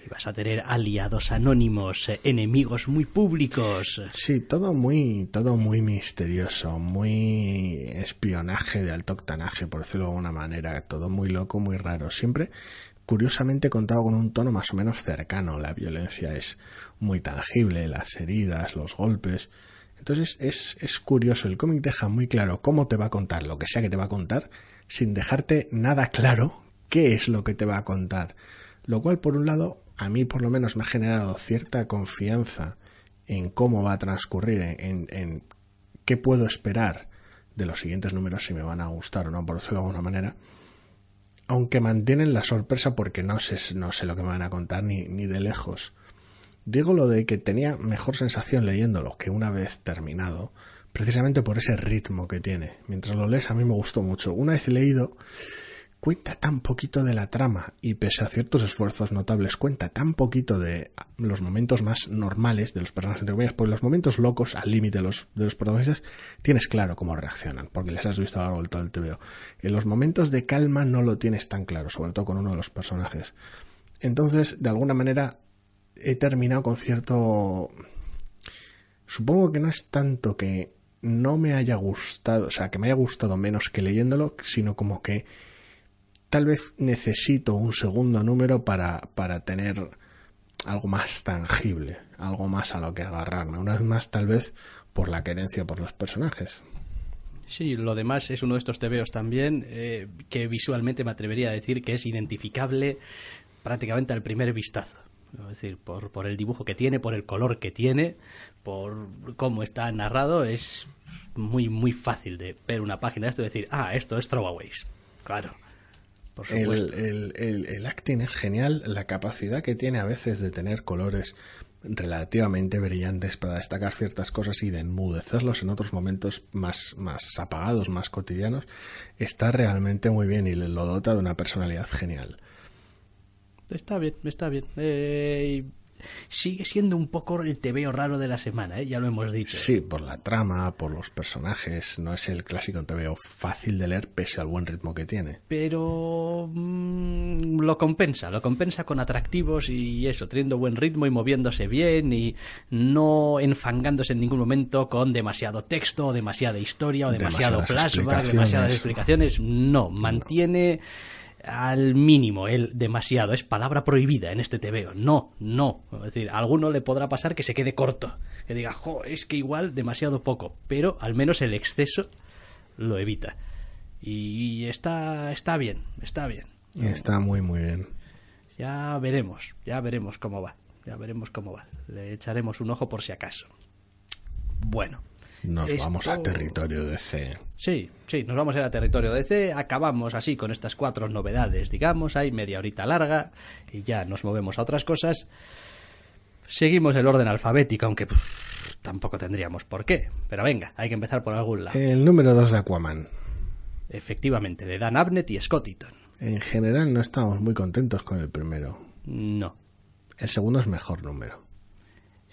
Speaker 1: Y vas a tener aliados anónimos, enemigos muy públicos.
Speaker 2: Sí, todo muy misterioso, muy espionaje de alto octanaje, por decirlo de alguna manera. Todo muy loco, muy raro. Siempre, curiosamente, contado con un tono más o menos cercano. La violencia es muy tangible, las heridas, los golpes. Entonces es curioso. El cómic deja muy claro cómo te va a contar lo que sea que te va a contar, sin dejarte nada claro qué es lo que te va a contar. Lo cual, por un lado, a mí por lo menos me ha generado cierta confianza en cómo va a transcurrir, en qué puedo esperar de los siguientes números, si me van a gustar o no, por decirlo de alguna manera. Aunque mantienen la sorpresa porque no sé lo que me van a contar ni de lejos. Digo lo de que tenía mejor sensación leyéndolo que una vez terminado, precisamente por ese ritmo que tiene. Mientras lo lees a mí me gustó mucho. Una vez leído, cuenta tan poquito de la trama y pese a ciertos esfuerzos notables cuenta tan poquito de los momentos más normales de los personajes, entre comillas, pues los momentos locos al límite de los protagonistas tienes claro cómo reaccionan porque les has visto a lo largo de todo el TVO. En los momentos de calma no lo tienes tan claro, sobre todo con uno de los personajes. Entonces, de alguna manera he terminado con cierto... Supongo que no es tanto que no me haya gustado, o sea, que me haya gustado menos que leyéndolo, sino como que tal vez necesito un segundo número para tener algo más tangible, algo más a lo que agarrarme. Una vez más, tal vez por la querencia por los personajes.
Speaker 1: Sí, lo demás es uno de estos TVOs también que visualmente me atrevería a decir que es identificable prácticamente al primer vistazo. Es decir, por el dibujo que tiene, por el color que tiene, por cómo está narrado, es muy, muy fácil de ver una página de esto y decir, esto es Throwaways. Claro. Por supuesto.
Speaker 2: El acting es genial, la capacidad que tiene a veces de tener colores relativamente brillantes para destacar ciertas cosas y de enmudecerlos en otros momentos más apagados, más cotidianos, está realmente muy bien y lo dota de una personalidad genial.
Speaker 1: Está bien, está bien. Sigue siendo un poco el TVO raro de la semana, ya lo hemos dicho.
Speaker 2: Sí, por la trama, por los personajes. No es el clásico TVO fácil de leer pese al buen ritmo que tiene.
Speaker 1: Pero lo compensa con atractivos y eso, teniendo buen ritmo y moviéndose bien y no enfangándose en ningún momento con demasiado texto o demasiada historia o demasiado flashback, demasiadas explicaciones. No, mantiene al mínimo el demasiado. Es palabra prohibida en este TVO. No. Es decir, a alguno le podrá pasar que se quede corto, que diga, es que igual demasiado poco, pero al menos el exceso lo evita. Y está bien.
Speaker 2: Está muy, muy bien.
Speaker 1: Ya veremos cómo va. Le echaremos un ojo por si acaso. Bueno.
Speaker 2: Nos vamos a territorio DC.
Speaker 1: Sí, nos vamos a ir a territorio DC. Acabamos así con estas 4 novedades, digamos. Hay media horita larga y ya nos movemos a otras cosas. Seguimos el orden alfabético, aunque tampoco tendríamos por qué. Pero venga, hay que empezar por algún lado.
Speaker 2: El número 2 de Aquaman.
Speaker 1: Efectivamente, de Dan Abnett y Scott Eaton.
Speaker 2: En general no estamos muy contentos con el primero.
Speaker 1: No.
Speaker 2: El segundo es mejor número.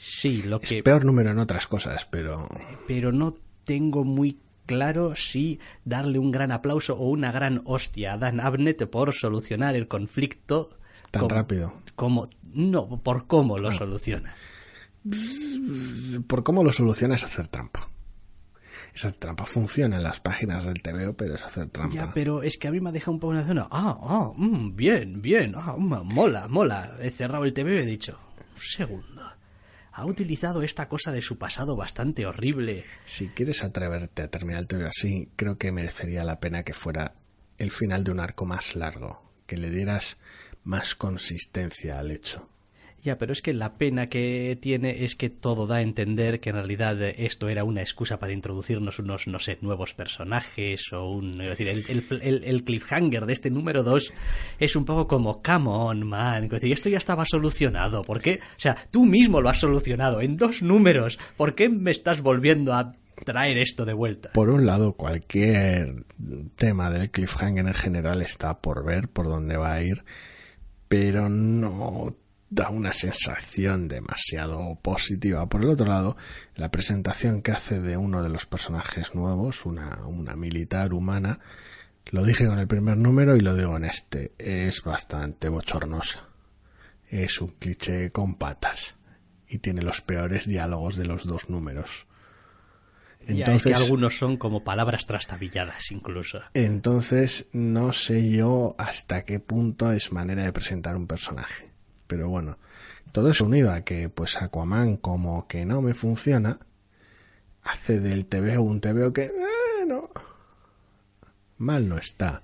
Speaker 1: Sí,
Speaker 2: es peor número en otras cosas, pero
Speaker 1: no tengo muy claro si darle un gran aplauso o una gran hostia a Dan Abnett por solucionar el conflicto
Speaker 2: tan rápido.
Speaker 1: Por cómo lo soluciona.
Speaker 2: Por cómo lo soluciona es hacer trampa. Esa trampa funciona en las páginas del TVO, pero es hacer trampa.
Speaker 1: Ya, pero es que a mí me ha dejado un poco en la zona. Bien, mola. He cerrado el TVO y he dicho, un segundo. Ha utilizado esta cosa de su pasado bastante horrible.
Speaker 2: Si quieres atreverte a terminar el TVO así, creo que merecería la pena que fuera el final de un arco más largo, que le dieras más consistencia al hecho.
Speaker 1: Ya, pero es que la pena que tiene es que todo da a entender que en realidad esto era una excusa para introducirnos unos, no sé, nuevos personajes es decir, el cliffhanger de este número 2 es un poco como, come on, man, es decir, esto ya estaba solucionado, ¿por qué? O sea, tú mismo lo has solucionado en 2 números, ¿por qué me estás volviendo a traer esto de vuelta?
Speaker 2: Por un lado, cualquier tema del cliffhanger en general está por ver por dónde va a ir, pero no da una sensación demasiado positiva. Por el otro lado, la presentación que hace de uno de los personajes nuevos, una militar humana, lo dije con el primer número y lo digo en este, es bastante bochornosa. Es un cliché con patas y tiene los peores diálogos de los 2 números.
Speaker 1: Entonces, ya, es que algunos son como palabras trastabilladas incluso.
Speaker 2: Entonces no sé yo hasta qué punto es manera de presentar un personaje. Pero bueno, todo eso unido a que pues Aquaman como que no me funciona, hace del TVO un TVO que no, mal no está.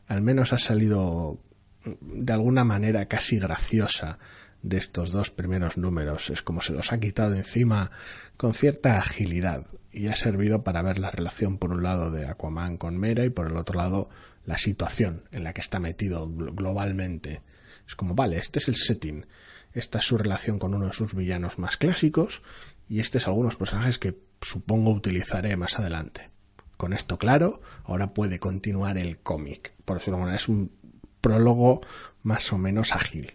Speaker 2: Al menos ha salido de alguna manera casi graciosa de estos 2 primeros números. Es como se los ha quitado de encima con cierta agilidad y ha servido para ver la relación por un lado de Aquaman con Mera y por el otro lado la situación en la que está metido globalmente. Es como, vale, este es el setting, esta es su relación con uno de sus villanos más clásicos y este es algunos personajes que supongo utilizaré más adelante. Con esto claro, ahora puede continuar el cómic. Por decirlo de alguna manera, es un prólogo más o menos ágil.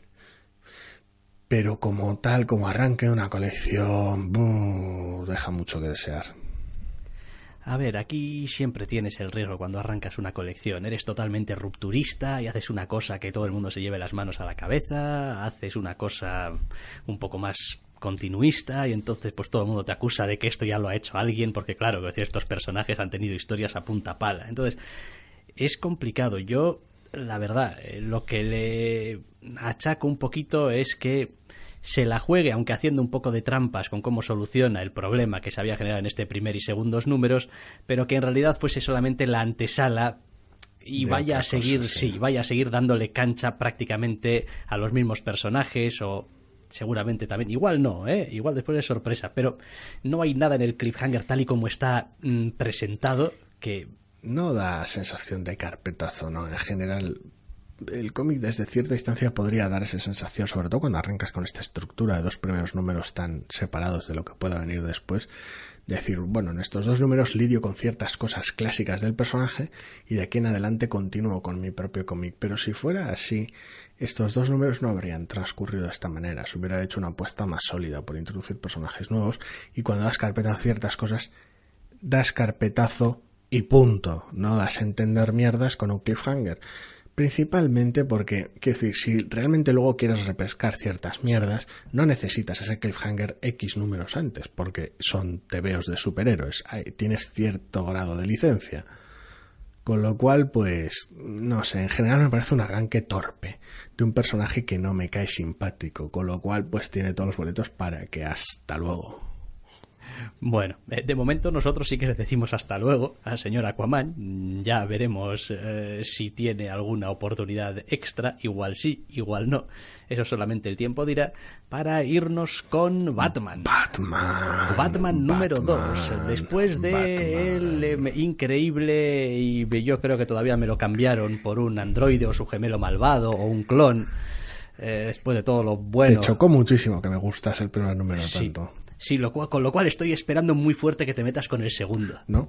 Speaker 2: Pero como tal, como arranque de una colección, deja mucho que desear.
Speaker 1: A ver, aquí siempre tienes el riesgo cuando arrancas una colección. Eres totalmente rupturista y haces una cosa que todo el mundo se lleve las manos a la cabeza, haces una cosa un poco más continuista y entonces pues todo el mundo te acusa de que esto ya lo ha hecho alguien porque claro, que estos personajes han tenido historias a punta pala. Entonces, es complicado. Yo, la verdad, lo que le achaco un poquito es que se la juegue, aunque haciendo un poco de trampas con cómo soluciona el problema que se había generado en este primer y segundos números, pero que en realidad fuese solamente la antesala y vaya a seguir, vaya a seguir dándole cancha prácticamente a los mismos personajes o seguramente también, igual no, igual después de sorpresa, pero no hay nada en el cliffhanger tal y como está presentado que
Speaker 2: no da sensación de carpetazo, ¿no? En general el cómic desde cierta distancia podría dar esa sensación, sobre todo cuando arrancas con esta estructura de 2 primeros números tan separados de lo que pueda venir después, de decir, bueno, en estos 2 números lidio con ciertas cosas clásicas del personaje y de aquí en adelante continúo con mi propio cómic. Pero si fuera así, estos 2 números no habrían transcurrido de esta manera. Se hubiera hecho una apuesta más sólida por introducir personajes nuevos y cuando das carpetazo a ciertas cosas, das carpetazo y punto. No das a entender mierdas con un cliffhanger. Principalmente porque, quiero decir, si realmente luego quieres repescar ciertas mierdas, no necesitas ese cliffhanger X números antes, porque son tebeos de superhéroes, tienes cierto grado de licencia. Con lo cual, pues, no sé, en general me parece un arranque torpe de un personaje que no me cae simpático, con lo cual, pues tiene todos los boletos para que hasta luego.
Speaker 1: Bueno, de momento nosotros sí que le decimos hasta luego al señor Aquaman. Ya veremos si tiene alguna oportunidad extra. Igual sí, igual no. Eso solamente el tiempo dirá. Para irnos con Batman. Batman número 2. Después de el increíble, y yo creo que todavía me lo cambiaron por un androide o su gemelo malvado o un clon. Después de todo lo bueno.
Speaker 2: Te chocó muchísimo que me gustase el primer número tanto.
Speaker 1: Sí, con lo cual estoy esperando muy fuerte que te metas con el segundo.
Speaker 2: No,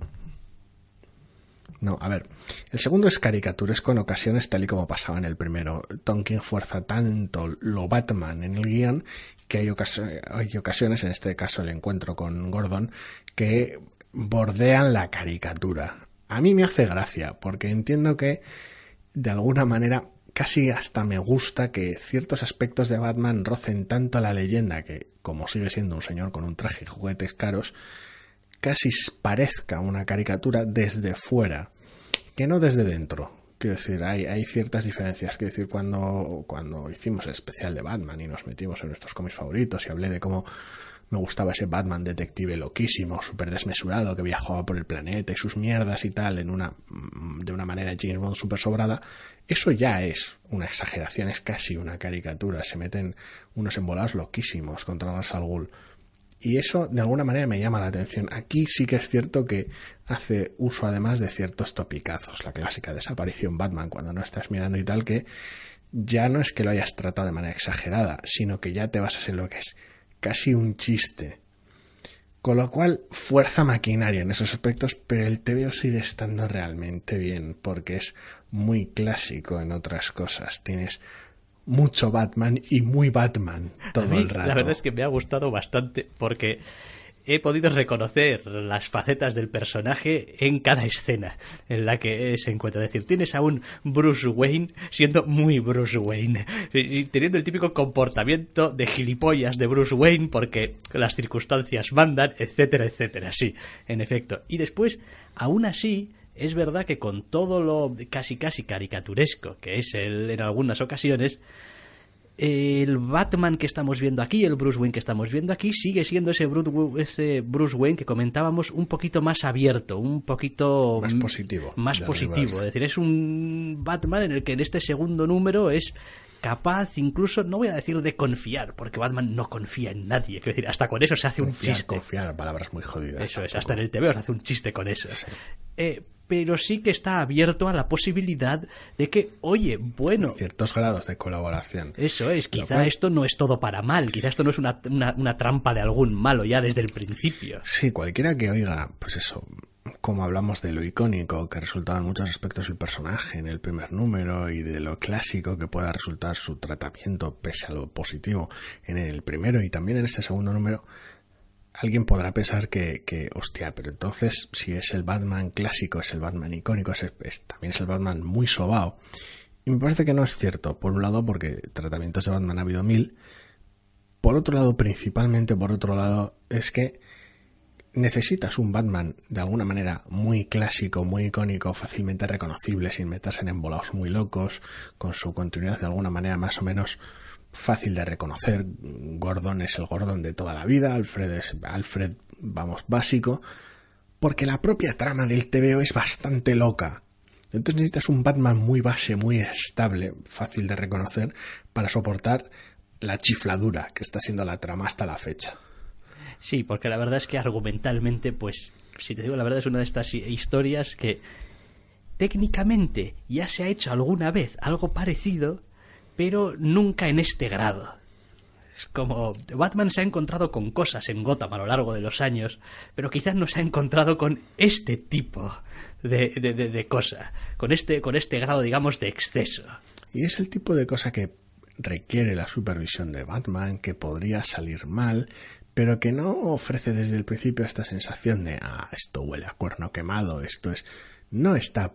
Speaker 2: a ver, el segundo es caricaturesco en ocasiones, tal y como pasaba en el primero. Tom King fuerza tanto lo Batman en el guión que hay ocasiones, en este caso el encuentro con Gordon, que bordean la caricatura. A mí me hace gracia, porque entiendo que de alguna manera casi hasta me gusta que ciertos aspectos de Batman rocen tanto a la leyenda que, como sigue siendo un señor con un traje y juguetes caros, casi parezca una caricatura desde fuera, que no desde dentro. Quiero decir, hay ciertas diferencias. Quiero decir, cuando hicimos el especial de Batman y nos metimos en nuestros cómics favoritos y hablé de cómo me gustaba ese Batman detective loquísimo, súper desmesurado, que viajaba por el planeta y sus mierdas y tal, de una manera James Bond súper sobrada, eso ya es una exageración, es casi una caricatura. Se meten unos embolados loquísimos contra Ra's al Ghul. Y eso de alguna manera me llama la atención. Aquí sí que es cierto que hace uso además de ciertos topicazos, la clásica desaparición Batman cuando no estás mirando y tal, que ya no es que lo hayas tratado de manera exagerada, sino que ya te basas en lo que es casi un chiste. Con lo cual, fuerza maquinaria en esos aspectos, pero el TVO sigue estando realmente bien, porque es muy clásico en otras cosas. Tienes mucho Batman y muy Batman todo el rato.
Speaker 1: La verdad es que me ha gustado bastante porque he podido reconocer las facetas del personaje en cada escena en la que se encuentra. Es decir, tienes a un Bruce Wayne siendo muy Bruce Wayne y teniendo el típico comportamiento de gilipollas de Bruce Wayne porque las circunstancias mandan, etcétera, etcétera. Sí, en efecto. Y después, aún así, es verdad que con todo lo casi caricaturesco que es él en algunas ocasiones, el Batman que estamos viendo aquí, el Bruce Wayne que estamos viendo aquí, sigue siendo ese Bruce Wayne que comentábamos, un poquito más abierto, un poquito
Speaker 2: más positivo.
Speaker 1: Es decir, es un Batman en el que en este segundo número es capaz, incluso, no voy a decir de confiar, porque Batman no confía en nadie. Es decir, hasta con eso se hace un chiste.
Speaker 2: Confiar, palabras muy jodidas.
Speaker 1: Eso es, hasta en el TVO se hace un chiste con eso. Sí. Pero sí que está abierto a la posibilidad de que, oye, bueno,
Speaker 2: ciertos grados de colaboración.
Speaker 1: Eso es, quizá esto no es todo para mal, quizá esto no es una trampa de algún malo ya desde el principio.
Speaker 2: Sí, cualquiera que oiga, pues eso, como hablamos de lo icónico que resultaba en muchos aspectos el personaje en el primer número y de lo clásico que pueda resultar su tratamiento pese a lo positivo en el primero y también en este segundo número, alguien podrá pensar que hostia, pero entonces si es el Batman clásico, es el Batman icónico, también es el Batman muy sobao. Y me parece que no es cierto. Por un lado, porque tratamientos de Batman ha habido 1000. Por otro lado, principalmente por otro lado, es que necesitas un Batman de alguna manera muy clásico, muy icónico, fácilmente reconocible, sin meterse en embolados muy locos, con su continuidad de alguna manera más o menos fácil de reconocer. Gordon es el Gordon de toda la vida, Alfred es Alfred, vamos, básico, porque la propia trama del TVO es bastante loca. Entonces necesitas un Batman muy base, muy estable, fácil de reconocer, para soportar la chifladura que está siendo la trama hasta la fecha.
Speaker 1: Sí, porque la verdad es que argumentalmente, pues, si te digo la verdad, es una de estas historias que técnicamente ya se ha hecho alguna vez algo parecido, pero nunca en este grado. Es como Batman se ha encontrado con cosas en Gotham a lo largo de los años, pero quizás no se ha encontrado con este tipo de cosa, con este grado, digamos, de exceso.
Speaker 2: Y es el tipo de cosa que requiere la supervisión de Batman, que podría salir mal, pero que no ofrece desde el principio esta sensación de esto huele a cuerno quemado, esto es... No está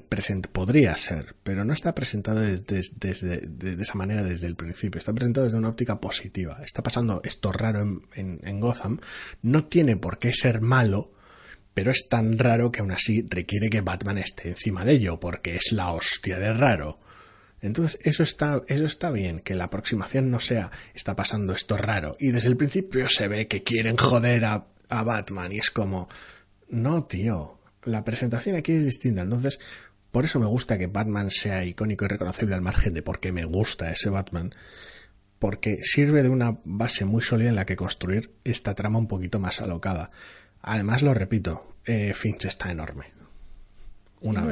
Speaker 2: presente, podría ser, pero no está presentado de esa manera desde el principio. Está presentado desde una óptica positiva. Está pasando esto raro en Gotham. No tiene por qué ser malo, pero es tan raro que aún así requiere que Batman esté encima de ello, porque es la hostia de raro. Entonces eso está bien, que la aproximación no sea está pasando esto raro y desde el principio se ve que quieren joder a Batman y es como no, tío, la presentación aquí es distinta. Entonces por eso me gusta que Batman sea icónico y reconocible al margen de por qué me gusta ese Batman, porque sirve de una base muy sólida en la que construir esta trama un poquito más alocada. Además, lo repito, Finch está enorme.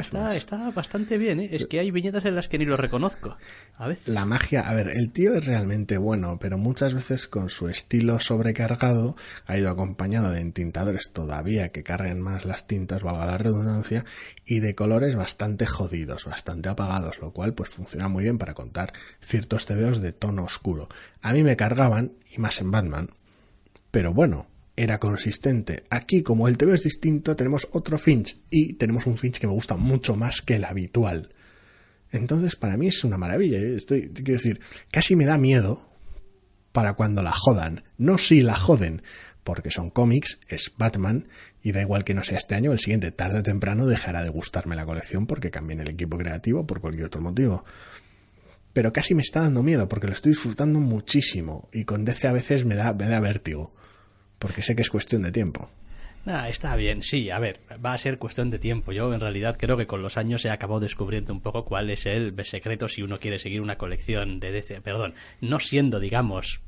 Speaker 1: Está bastante bien, ¿eh? Es que hay viñetas en las que ni lo reconozco a veces.
Speaker 2: La magia, a ver, el tío es realmente bueno, pero muchas veces con su estilo sobrecargado ha ido acompañado de entintadores todavía que carguen más las tintas, valga la redundancia, y de colores bastante jodidos, bastante apagados, lo cual pues funciona muy bien para contar ciertos tebeos de tono oscuro. A mí me cargaban, y más en Batman, pero bueno, era consistente. Aquí, como el TVO es distinto, tenemos otro Finch y tenemos un Finch que me gusta mucho más que el habitual. Entonces, para mí es una maravilla. Quiero decir, casi me da miedo para cuando la jodan. No si la joden, porque son cómics, es Batman Y da igual que no sea este año o el siguiente, tarde o temprano dejará de gustarme la colección porque cambie el equipo creativo o por cualquier otro motivo. Pero casi me está dando miedo porque lo estoy disfrutando muchísimo y con DC a veces me da vértigo porque sé que es cuestión de tiempo.
Speaker 1: Está bien, sí, a ver, va a ser cuestión de tiempo. Yo en realidad creo que con los años he acabado descubriendo un poco cuál es el secreto si uno quiere seguir una colección de DC, no siendo, digamos,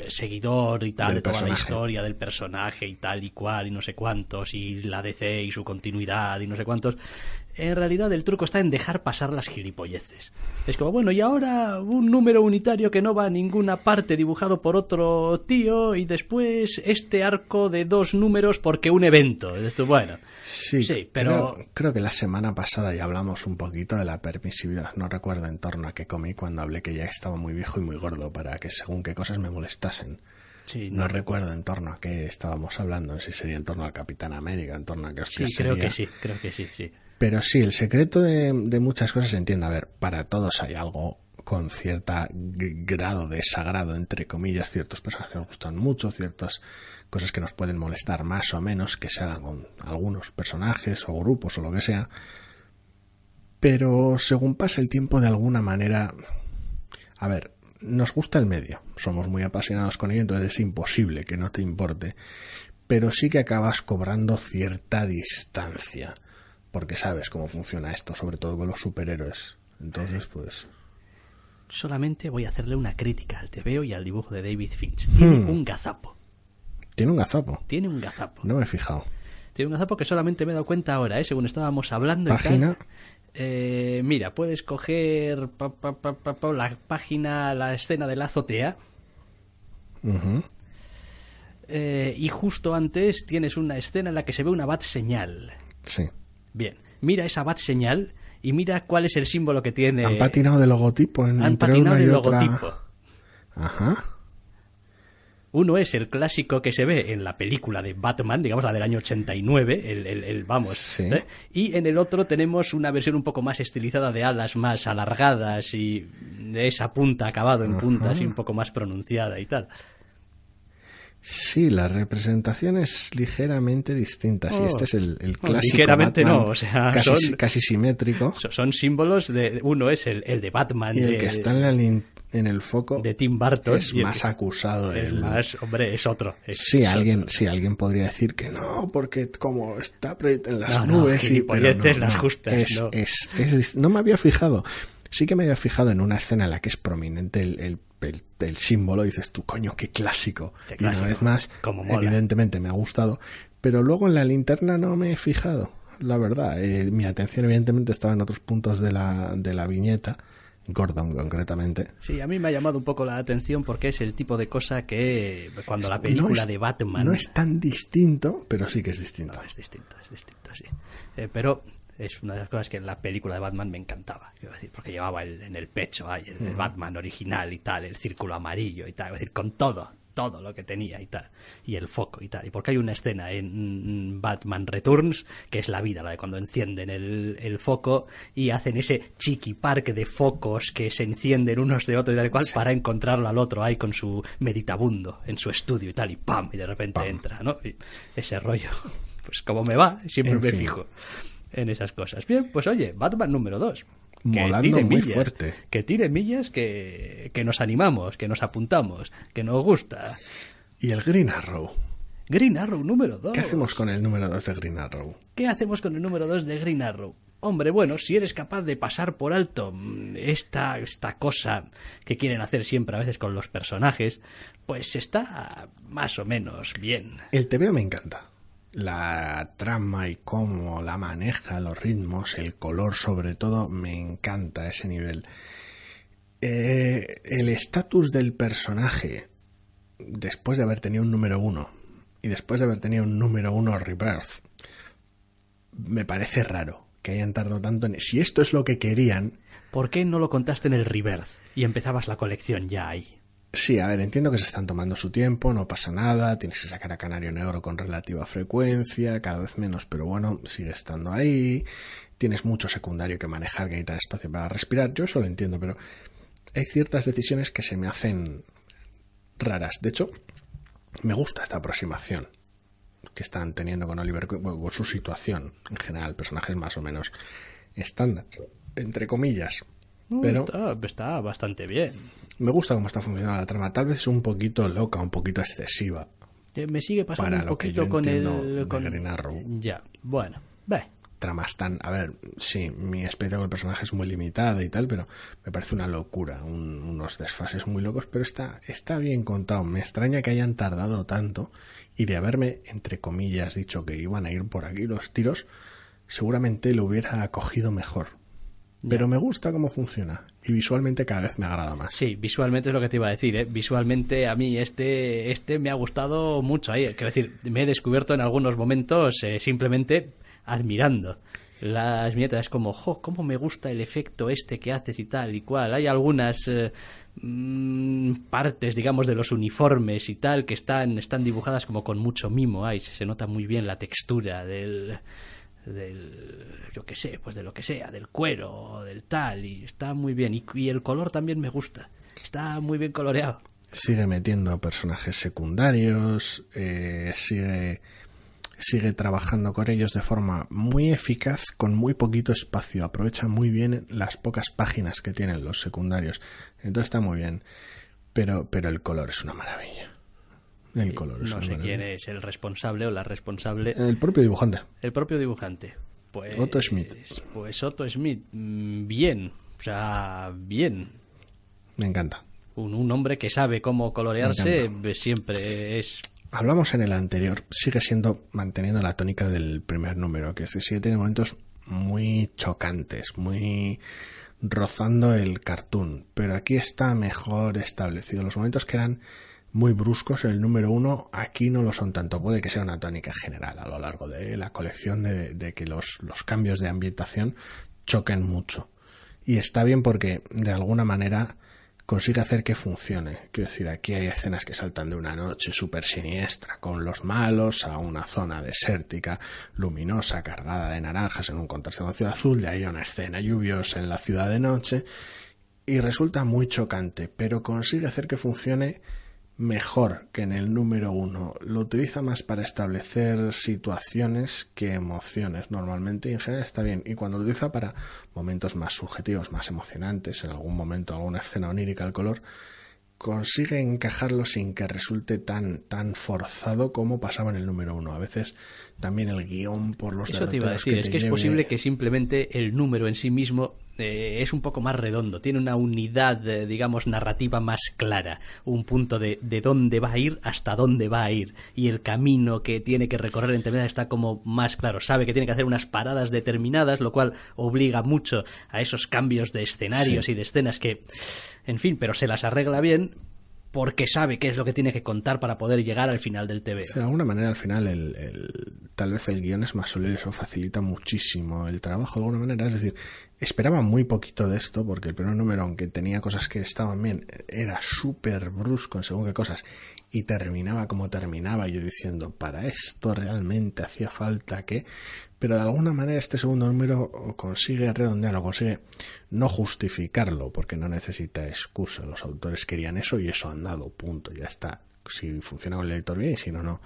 Speaker 1: seguidor y tal de toda la historia del personaje y tal y cual y no sé cuántos y la DC y su continuidad y no sé cuántos. En realidad el truco está en dejar pasar las gilipolleces. Es como, bueno, y ahora un número unitario que no va a ninguna parte dibujado por otro tío y después este arco de 2 números porque un evento. Bueno,
Speaker 2: sí, pero creo que la semana pasada ya hablamos un poquito de la permisividad. No recuerdo en torno a qué comí cuando hablé que ya estaba muy viejo y muy gordo para que según qué cosas me molestasen.
Speaker 1: Sí,
Speaker 2: no recuerdo en torno a qué estábamos hablando, si sería en torno al Capitán América, en torno a qué hostia
Speaker 1: sería. Creo que sí.
Speaker 2: Pero sí, el secreto de muchas cosas se entiende. A ver, para todos hay algo con cierto grado de sagrado, entre comillas, ciertos personajes que nos gustan mucho, ciertas cosas que nos pueden molestar más o menos, que se hagan con algunos personajes o grupos o lo que sea. Pero según pasa el tiempo, de alguna manera... A ver, nos gusta el medio, somos muy apasionados con ello, entonces es imposible que no te importe. Pero sí que acabas cobrando cierta distancia, porque sabes cómo funciona esto, sobre todo con los superhéroes. Entonces, pues...
Speaker 1: Solamente voy a hacerle una crítica al TVO y al dibujo de David Finch. Tiene un gazapo.
Speaker 2: ¿Tiene un gazapo?
Speaker 1: Tiene un gazapo.
Speaker 2: No me he fijado.
Speaker 1: Tiene un gazapo que solamente me he dado cuenta ahora, según estábamos hablando.
Speaker 2: ¿Página?
Speaker 1: Y tal. Mira, puedes coger la página, la escena de la azotea.
Speaker 2: Uh-huh.
Speaker 1: Y justo antes tienes una escena en la que se ve una bat señal.
Speaker 2: Sí.
Speaker 1: Bien, mira esa bat señal y mira cuál es el símbolo que tiene.
Speaker 2: Han patinado de logotipo
Speaker 1: Han patinado de logotipo.
Speaker 2: Ajá.
Speaker 1: Uno es el clásico que se ve en la película de Batman, digamos la del año 89,
Speaker 2: sí.
Speaker 1: Y en el otro tenemos una versión un poco más estilizada de alas más alargadas y de esa punta acabado en punta, así un poco más pronunciada y tal.
Speaker 2: Sí, la representación es ligeramente distinta. Sí, este es el clásico
Speaker 1: ligeramente
Speaker 2: Batman,
Speaker 1: no, o sea,
Speaker 2: casi simétrico.
Speaker 1: Son símbolos de... Uno es el de Batman.
Speaker 2: Y el que está en el foco
Speaker 1: de Tim Burton.
Speaker 2: Es más acusado.
Speaker 1: Hombre, es otro.
Speaker 2: Alguien podría decir que no, porque como está en las nubes...
Speaker 1: las justas.
Speaker 2: No me había fijado. Sí que me había fijado en una escena en la que es prominente el símbolo y dices tú, coño, qué clásico. Y una vez más, evidentemente me ha gustado, pero luego en la linterna no me he fijado, la verdad. Mi atención evidentemente estaba en otros puntos de la viñeta, Gordon concretamente.
Speaker 1: Sí, a mí me ha llamado un poco la atención porque es el tipo de cosa que cuando la película de Batman...
Speaker 2: No es tan distinto, pero sí que es distinto.
Speaker 1: No, es distinto, sí. Pero... es una de las cosas que en la película de Batman me encantaba, quiero decir, porque llevaba en el pecho el Batman original y tal, el círculo amarillo y tal, es decir, con todo lo que tenía y tal, y el foco y tal, y porque hay una escena en Batman Returns que es la vida, la de cuando encienden el foco y hacen ese chiquiparque de focos que se encienden unos de otros y tal cual, sí, para encontrarlo al otro ahí con su meditabundo en su estudio y tal, y ¡pam! Y de repente entra, ¿no? Y ese rollo, pues como me va, siempre me fijo en esas cosas. Bien, pues oye, Batman número 2.
Speaker 2: Molando muy fuerte.
Speaker 1: Que tire millas, que nos animamos, que nos apuntamos, que nos gusta.
Speaker 2: ¿Y el Green Arrow?
Speaker 1: Green Arrow número 2.
Speaker 2: ¿Qué hacemos con el número 2 de Green Arrow?
Speaker 1: ¿Qué hacemos con el número 2 de Green Arrow? Hombre, bueno, si eres capaz de pasar por alto esta cosa que quieren hacer siempre a veces con los personajes, pues está más o menos bien.
Speaker 2: El TVO me encanta. La trama y cómo la maneja, los ritmos, el color sobre todo, me encanta ese nivel. El estatus del personaje después de haber tenido un número 1 y después de haber tenido un número 1 Rebirth, me parece raro que hayan tardado tanto en... Si esto es lo que querían...
Speaker 1: ¿Por qué no lo contaste en el Rebirth y empezabas la colección ya ahí?
Speaker 2: Sí, a ver, entiendo que se están tomando su tiempo, no pasa nada, tienes que sacar a Canario Negro con relativa frecuencia, cada vez menos, pero bueno, sigue estando ahí, tienes mucho secundario que manejar, que necesitas espacio para respirar, yo eso lo entiendo, pero hay ciertas decisiones que se me hacen raras. De hecho, me gusta esta aproximación. que están teniendo con Oliver Queen, con su situación en general, personajes más o menos estándar, entre comillas. Pero
Speaker 1: está bastante bien.
Speaker 2: Me gusta cómo está funcionando la trama. Tal vez es un poquito loca, un poquito excesiva.
Speaker 1: Me sigue pasando un poquito con el...
Speaker 2: con Green Arrow.
Speaker 1: Ya, bueno, ve.
Speaker 2: Tramas tan... A ver, sí, mi experiencia con el personaje es muy limitada y tal, pero me parece una locura, unos desfases muy locos, pero está bien contado. Me extraña que hayan tardado tanto y de haberme, entre comillas, dicho que iban a ir por aquí los tiros, seguramente lo hubiera acogido mejor. Pero me gusta cómo funciona y visualmente cada vez me agrada más.
Speaker 1: Sí, visualmente es lo que te iba a decir, ¿eh? Visualmente a mí este me ha gustado mucho. Quiero decir, me he descubierto en algunos momentos simplemente admirando las viñetas. Es como, cómo me gusta el efecto este que haces y tal y cual. Hay algunas partes, digamos, de los uniformes y tal que están dibujadas como con mucho mimo. Se nota muy bien la textura del yo qué sé, pues de lo que sea, del cuero, del tal, y está muy bien. Y el color también me gusta, está muy bien coloreado.
Speaker 2: Sigue metiendo personajes secundarios, sigue trabajando con ellos de forma muy eficaz, con muy poquito espacio, aprovecha muy bien las pocas páginas que tienen los secundarios, entonces está muy bien, pero el color es una maravilla. El color es
Speaker 1: no sé quién es el responsable o la responsable.
Speaker 2: El propio dibujante.
Speaker 1: El propio dibujante. Pues
Speaker 2: Otto Schmidt.
Speaker 1: Pues Otto Schmidt, bien, o sea, bien.
Speaker 2: Me encanta.
Speaker 1: Un hombre que sabe cómo colorearse siempre es...
Speaker 2: Hablamos en el anterior, sigue manteniendo la tónica del primer número, que sigue teniendo momentos muy chocantes, muy rozando el cartoon, pero aquí está mejor establecido. Los momentos que eran muy bruscos en el número 1, aquí no lo son tanto. Puede que sea una tónica general a lo largo de la colección de que los cambios de ambientación choquen mucho. Y está bien porque de alguna manera consigue hacer que funcione. Quiero decir, aquí hay escenas que saltan de una noche súper siniestra con los malos a una zona desértica, luminosa, cargada de naranjas en un contraste con la ciudad azul, de ahí a una escena lluviosa en la ciudad de noche, y resulta muy chocante, pero consigue hacer que funcione mejor que en el número 1. Lo utiliza más para establecer situaciones que emociones normalmente, y en general está bien. Y cuando lo utiliza para momentos más subjetivos, más emocionantes, en algún momento alguna escena onírica al color, consigue encajarlo sin que resulte tan forzado como pasaba en el número 1. A veces también el guión por los
Speaker 1: derroteros. Eso te iba a decir, es que es posible que simplemente el número en sí mismo es un poco más redondo, tiene una unidad, digamos, narrativa más clara, un punto de dónde va a ir hasta dónde va a ir, y el camino que tiene que recorrer entre medias está como más claro, sabe que tiene que hacer unas paradas determinadas, lo cual obliga mucho a esos cambios de escenarios y de escenas que, en fin, pero se las arregla bien porque sabe qué es lo que tiene que contar para poder llegar al final del TV.
Speaker 2: Sí, de alguna manera al final tal vez el guión es más sólido y eso facilita muchísimo el trabajo de alguna manera. Es decir, esperaba muy poquito de esto porque el primer número, aunque tenía cosas que estaban bien, era súper brusco en según qué cosas y terminaba como terminaba, yo diciendo, para esto realmente hacía falta que... Pero de alguna manera este segundo número consigue redondearlo, consigue no justificarlo porque no necesita excusa. Los autores querían eso y eso han dado, punto, ya está. Si funciona con el lector bien y si no, no.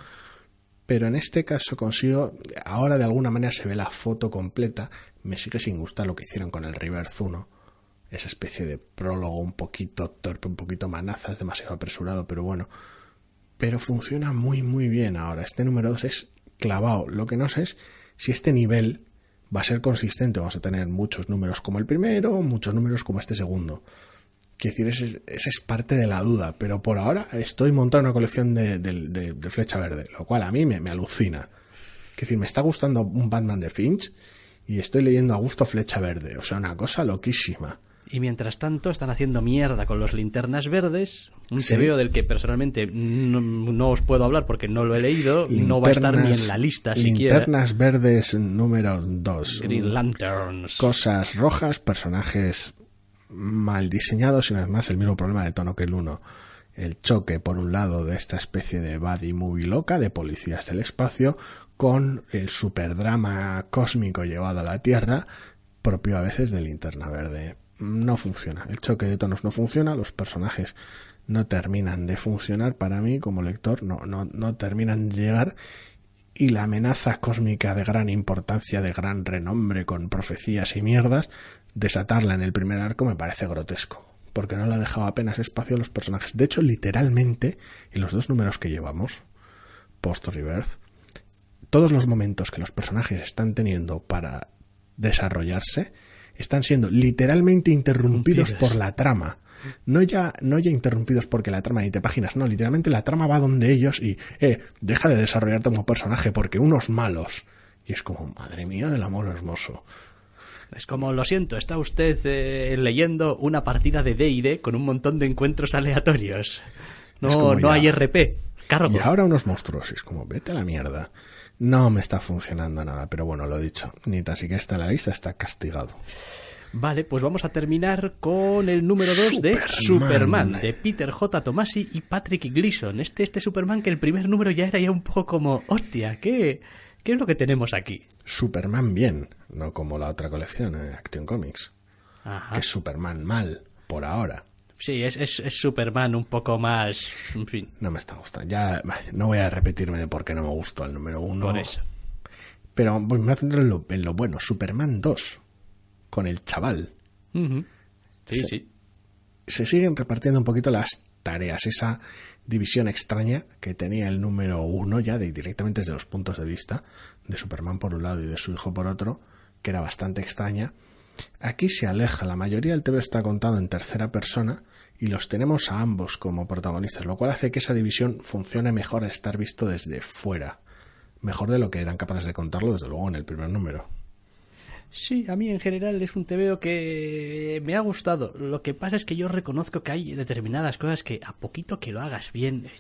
Speaker 2: Pero en este caso consigo, ahora de alguna manera se ve la foto completa. Me sigue sin gustar lo que hicieron con el Rebirth 1, esa especie de prólogo un poquito torpe, un poquito manazas, demasiado apresurado, pero bueno. Pero funciona muy muy bien ahora. Este número 2 es clavado. Lo que no sé es si este nivel va a ser consistente. Vamos a tener muchos números como el primero, muchos números como este segundo. Quiero decir, esa es parte de la duda, pero por ahora estoy montando una colección de Flecha Verde, lo cual a mí me alucina. Quiero decir, me está gustando un Batman de Finch y estoy leyendo a gusto Flecha Verde, o sea, una cosa loquísima.
Speaker 1: Y mientras tanto están haciendo mierda con los Linternas Verdes, un TVO del que personalmente no os puedo hablar porque no lo he leído, no va a estar ni en la lista siquiera.
Speaker 2: Linternas Verdes número 2.
Speaker 1: Green Lanterns.
Speaker 2: Cosas rojas, personajes mal diseñados y una vez más el mismo problema de tono que el 1. El choque, por un lado, de esta especie de buddy movie loca de policías del espacio con el superdrama cósmico llevado a la Tierra, propio a veces de Linterna Verde. No funciona, el choque de tonos no funciona, los personajes no terminan de funcionar para mí como lector, no terminan de llegar y la amenaza cósmica de gran importancia, de gran renombre, con profecías y mierdas, desatarla en el primer arco me parece grotesco, porque no le ha dejado apenas espacio a los personajes. De hecho, literalmente, en los 2 números que llevamos, post-Rebirth, todos los momentos que los personajes están teniendo para desarrollarse están siendo literalmente interrumpidos por la trama. No ya interrumpidos porque la trama edite páginas, no, literalmente la trama va donde ellos y deja de desarrollarte como personaje porque unos malos. Y es como, madre mía del amor hermoso.
Speaker 1: Es como, lo siento, está usted leyendo una partida de D&D con un montón de encuentros aleatorios. No hay RP. Cargo.
Speaker 2: Y ahora unos monstruos. Y es como, vete a la mierda. No me está funcionando nada, pero bueno, lo dicho. Ni tan siquiera está en la lista, está castigado.
Speaker 1: Vale, pues vamos a terminar con el número 2 de Superman, de Peter J. Tomasi y Patrick Gleason. Este Superman que el primer número ya era un poco como, hostia, ¿qué es lo que tenemos aquí?
Speaker 2: Superman bien, no como la otra colección, Action Comics.
Speaker 1: Ajá.
Speaker 2: Que es Superman mal, por ahora.
Speaker 1: Sí, es Superman un poco más, en fin.
Speaker 2: No me está gustando. Ya no voy a repetirme de por qué no me gustó el número 1.
Speaker 1: Por eso.
Speaker 2: Pero me voy a centrar en lo bueno. Superman 2. Con el chaval.
Speaker 1: Uh-huh. Sí.
Speaker 2: Se siguen repartiendo un poquito las tareas. Esa división extraña que tenía el número 1 ya directamente desde los puntos de vista de Superman por un lado y de su hijo por otro, que era bastante extraña. Aquí se aleja. La mayoría del TV está contado en tercera persona y los tenemos a ambos como protagonistas, lo cual hace que esa división funcione mejor a estar visto desde fuera. Mejor de lo que eran capaces de contarlo, desde luego, en el primer número.
Speaker 1: Sí, a mí en general es un TVO que me ha gustado. Lo que pasa es que yo reconozco que hay determinadas cosas que a poquito que lo hagas bien,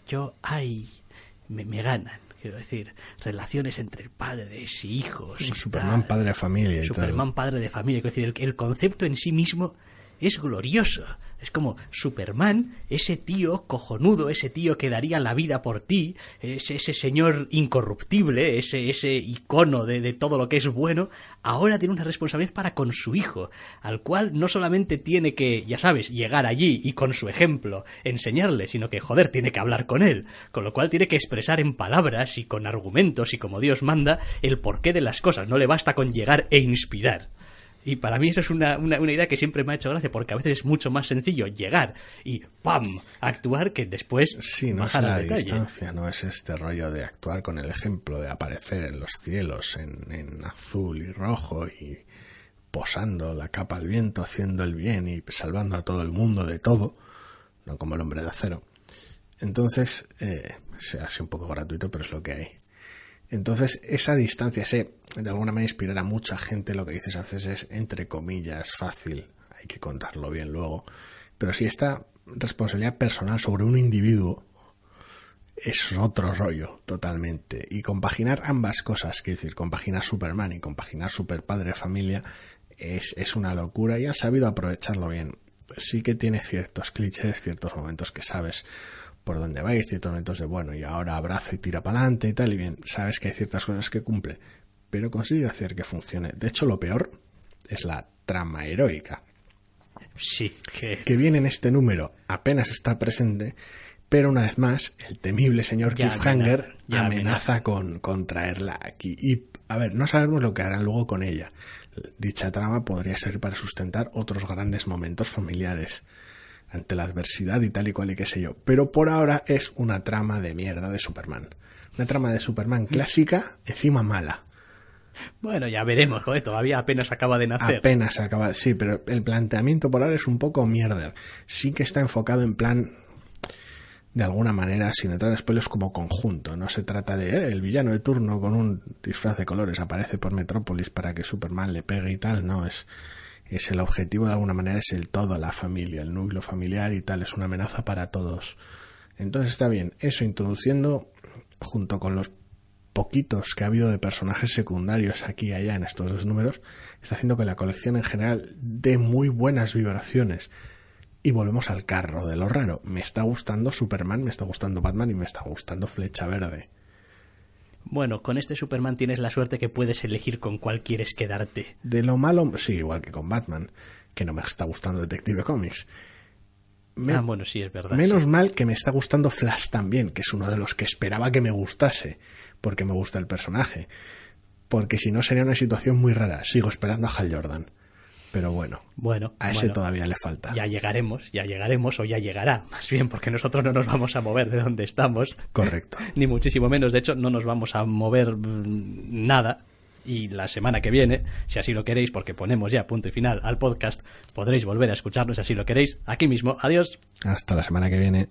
Speaker 1: me ganan. Quiero decir, relaciones entre padres y hijos.
Speaker 2: Superman padre de familia.
Speaker 1: Superman padre de familia. Quiero decir, el concepto en sí mismo es glorioso. Es como Superman, ese tío cojonudo, ese tío que daría la vida por ti, ese señor incorruptible, ese icono de todo lo que es bueno, ahora tiene una responsabilidad para con su hijo, al cual no solamente tiene que, ya sabes, llegar allí y con su ejemplo enseñarle, sino que, joder, tiene que hablar con él, con lo cual tiene que expresar en palabras y con argumentos y como Dios manda el porqué de las cosas, no le basta con llegar e inspirar. Y para mí eso es una idea que siempre me ha hecho gracia, porque a veces es mucho más sencillo llegar y ¡pam! Actuar que después bajar al detalle.
Speaker 2: Distancia, no es este rollo de actuar con el ejemplo, de aparecer en los cielos en azul y rojo y posando la capa al viento, haciendo el bien y salvando a todo el mundo de todo, no como el Hombre de Acero. Entonces, se hace un poco gratuito, pero es lo que hay. Entonces, esa distancia, de alguna manera inspirar a mucha gente, lo que dices a veces es, entre comillas, fácil, hay que contarlo bien luego, pero si esta responsabilidad personal sobre un individuo es otro rollo, totalmente, y compaginar ambas cosas, quiero decir, compaginar Superman y compaginar Superpadre de familia, es una locura y han sabido aprovecharlo bien. Sí que tiene ciertos clichés, ciertos momentos que sabes por dónde va a ir, ciertos momentos de bueno, y ahora abrazo y tira para adelante y tal, y bien, sabes que hay ciertas cosas que cumple, pero consigue hacer que funcione. De hecho, lo peor es la trama heroica.
Speaker 1: Sí,
Speaker 2: que viene en este número, apenas está presente, pero una vez más, el temible señor Cliffhanger amenaza con traerla aquí. Y, a ver, no sabemos lo que harán luego con ella. Dicha trama podría servir para sustentar otros grandes momentos familiares ante la adversidad y tal y cual y qué sé yo. Pero por ahora es una trama de mierda de Superman. Una trama de Superman clásica, encima mala.
Speaker 1: Bueno, ya veremos, joder, todavía apenas acaba de nacer.
Speaker 2: Apenas acaba, sí, pero el planteamiento por ahora es un poco mierder. Sí que está enfocado en plan, de alguna manera, sin entrar en spoilers, como conjunto. No se trata de el villano de turno con un disfraz de colores aparece por Metrópolis para que Superman le pegue y tal. No, es el objetivo de alguna manera, es el todo, la familia, el núcleo familiar y tal, es una amenaza para todos. Entonces está bien, eso introduciendo, junto con los poquitos que ha habido de personajes secundarios aquí y allá en estos dos números, está haciendo que la colección en general dé muy buenas vibraciones. Y volvemos al carro de lo raro. Me está gustando Superman, me está gustando Batman y me está gustando Flecha Verde.
Speaker 1: Bueno, con este Superman tienes la suerte que puedes elegir con cuál quieres quedarte.
Speaker 2: De lo malo, sí, igual que con Batman, que no me está gustando Detective Comics.
Speaker 1: Bueno, sí, es verdad.
Speaker 2: Menos
Speaker 1: sí.
Speaker 2: mal que me está gustando Flash también, que es uno de los que esperaba que me gustase, porque me gusta el personaje. Porque si no sería una situación muy rara. Sigo esperando a Hal Jordan. Pero bueno, a ese todavía le falta.
Speaker 1: Ya llegaremos, o ya llegará, más bien, porque nosotros no nos vamos a mover de donde estamos.
Speaker 2: Correcto.
Speaker 1: Ni muchísimo menos, de hecho, no nos vamos a mover nada. Y la semana que viene, si así lo queréis, porque ponemos ya punto y final al podcast, podréis volver a escucharnos si así lo queréis, aquí mismo. Adiós.
Speaker 2: Hasta la semana que viene.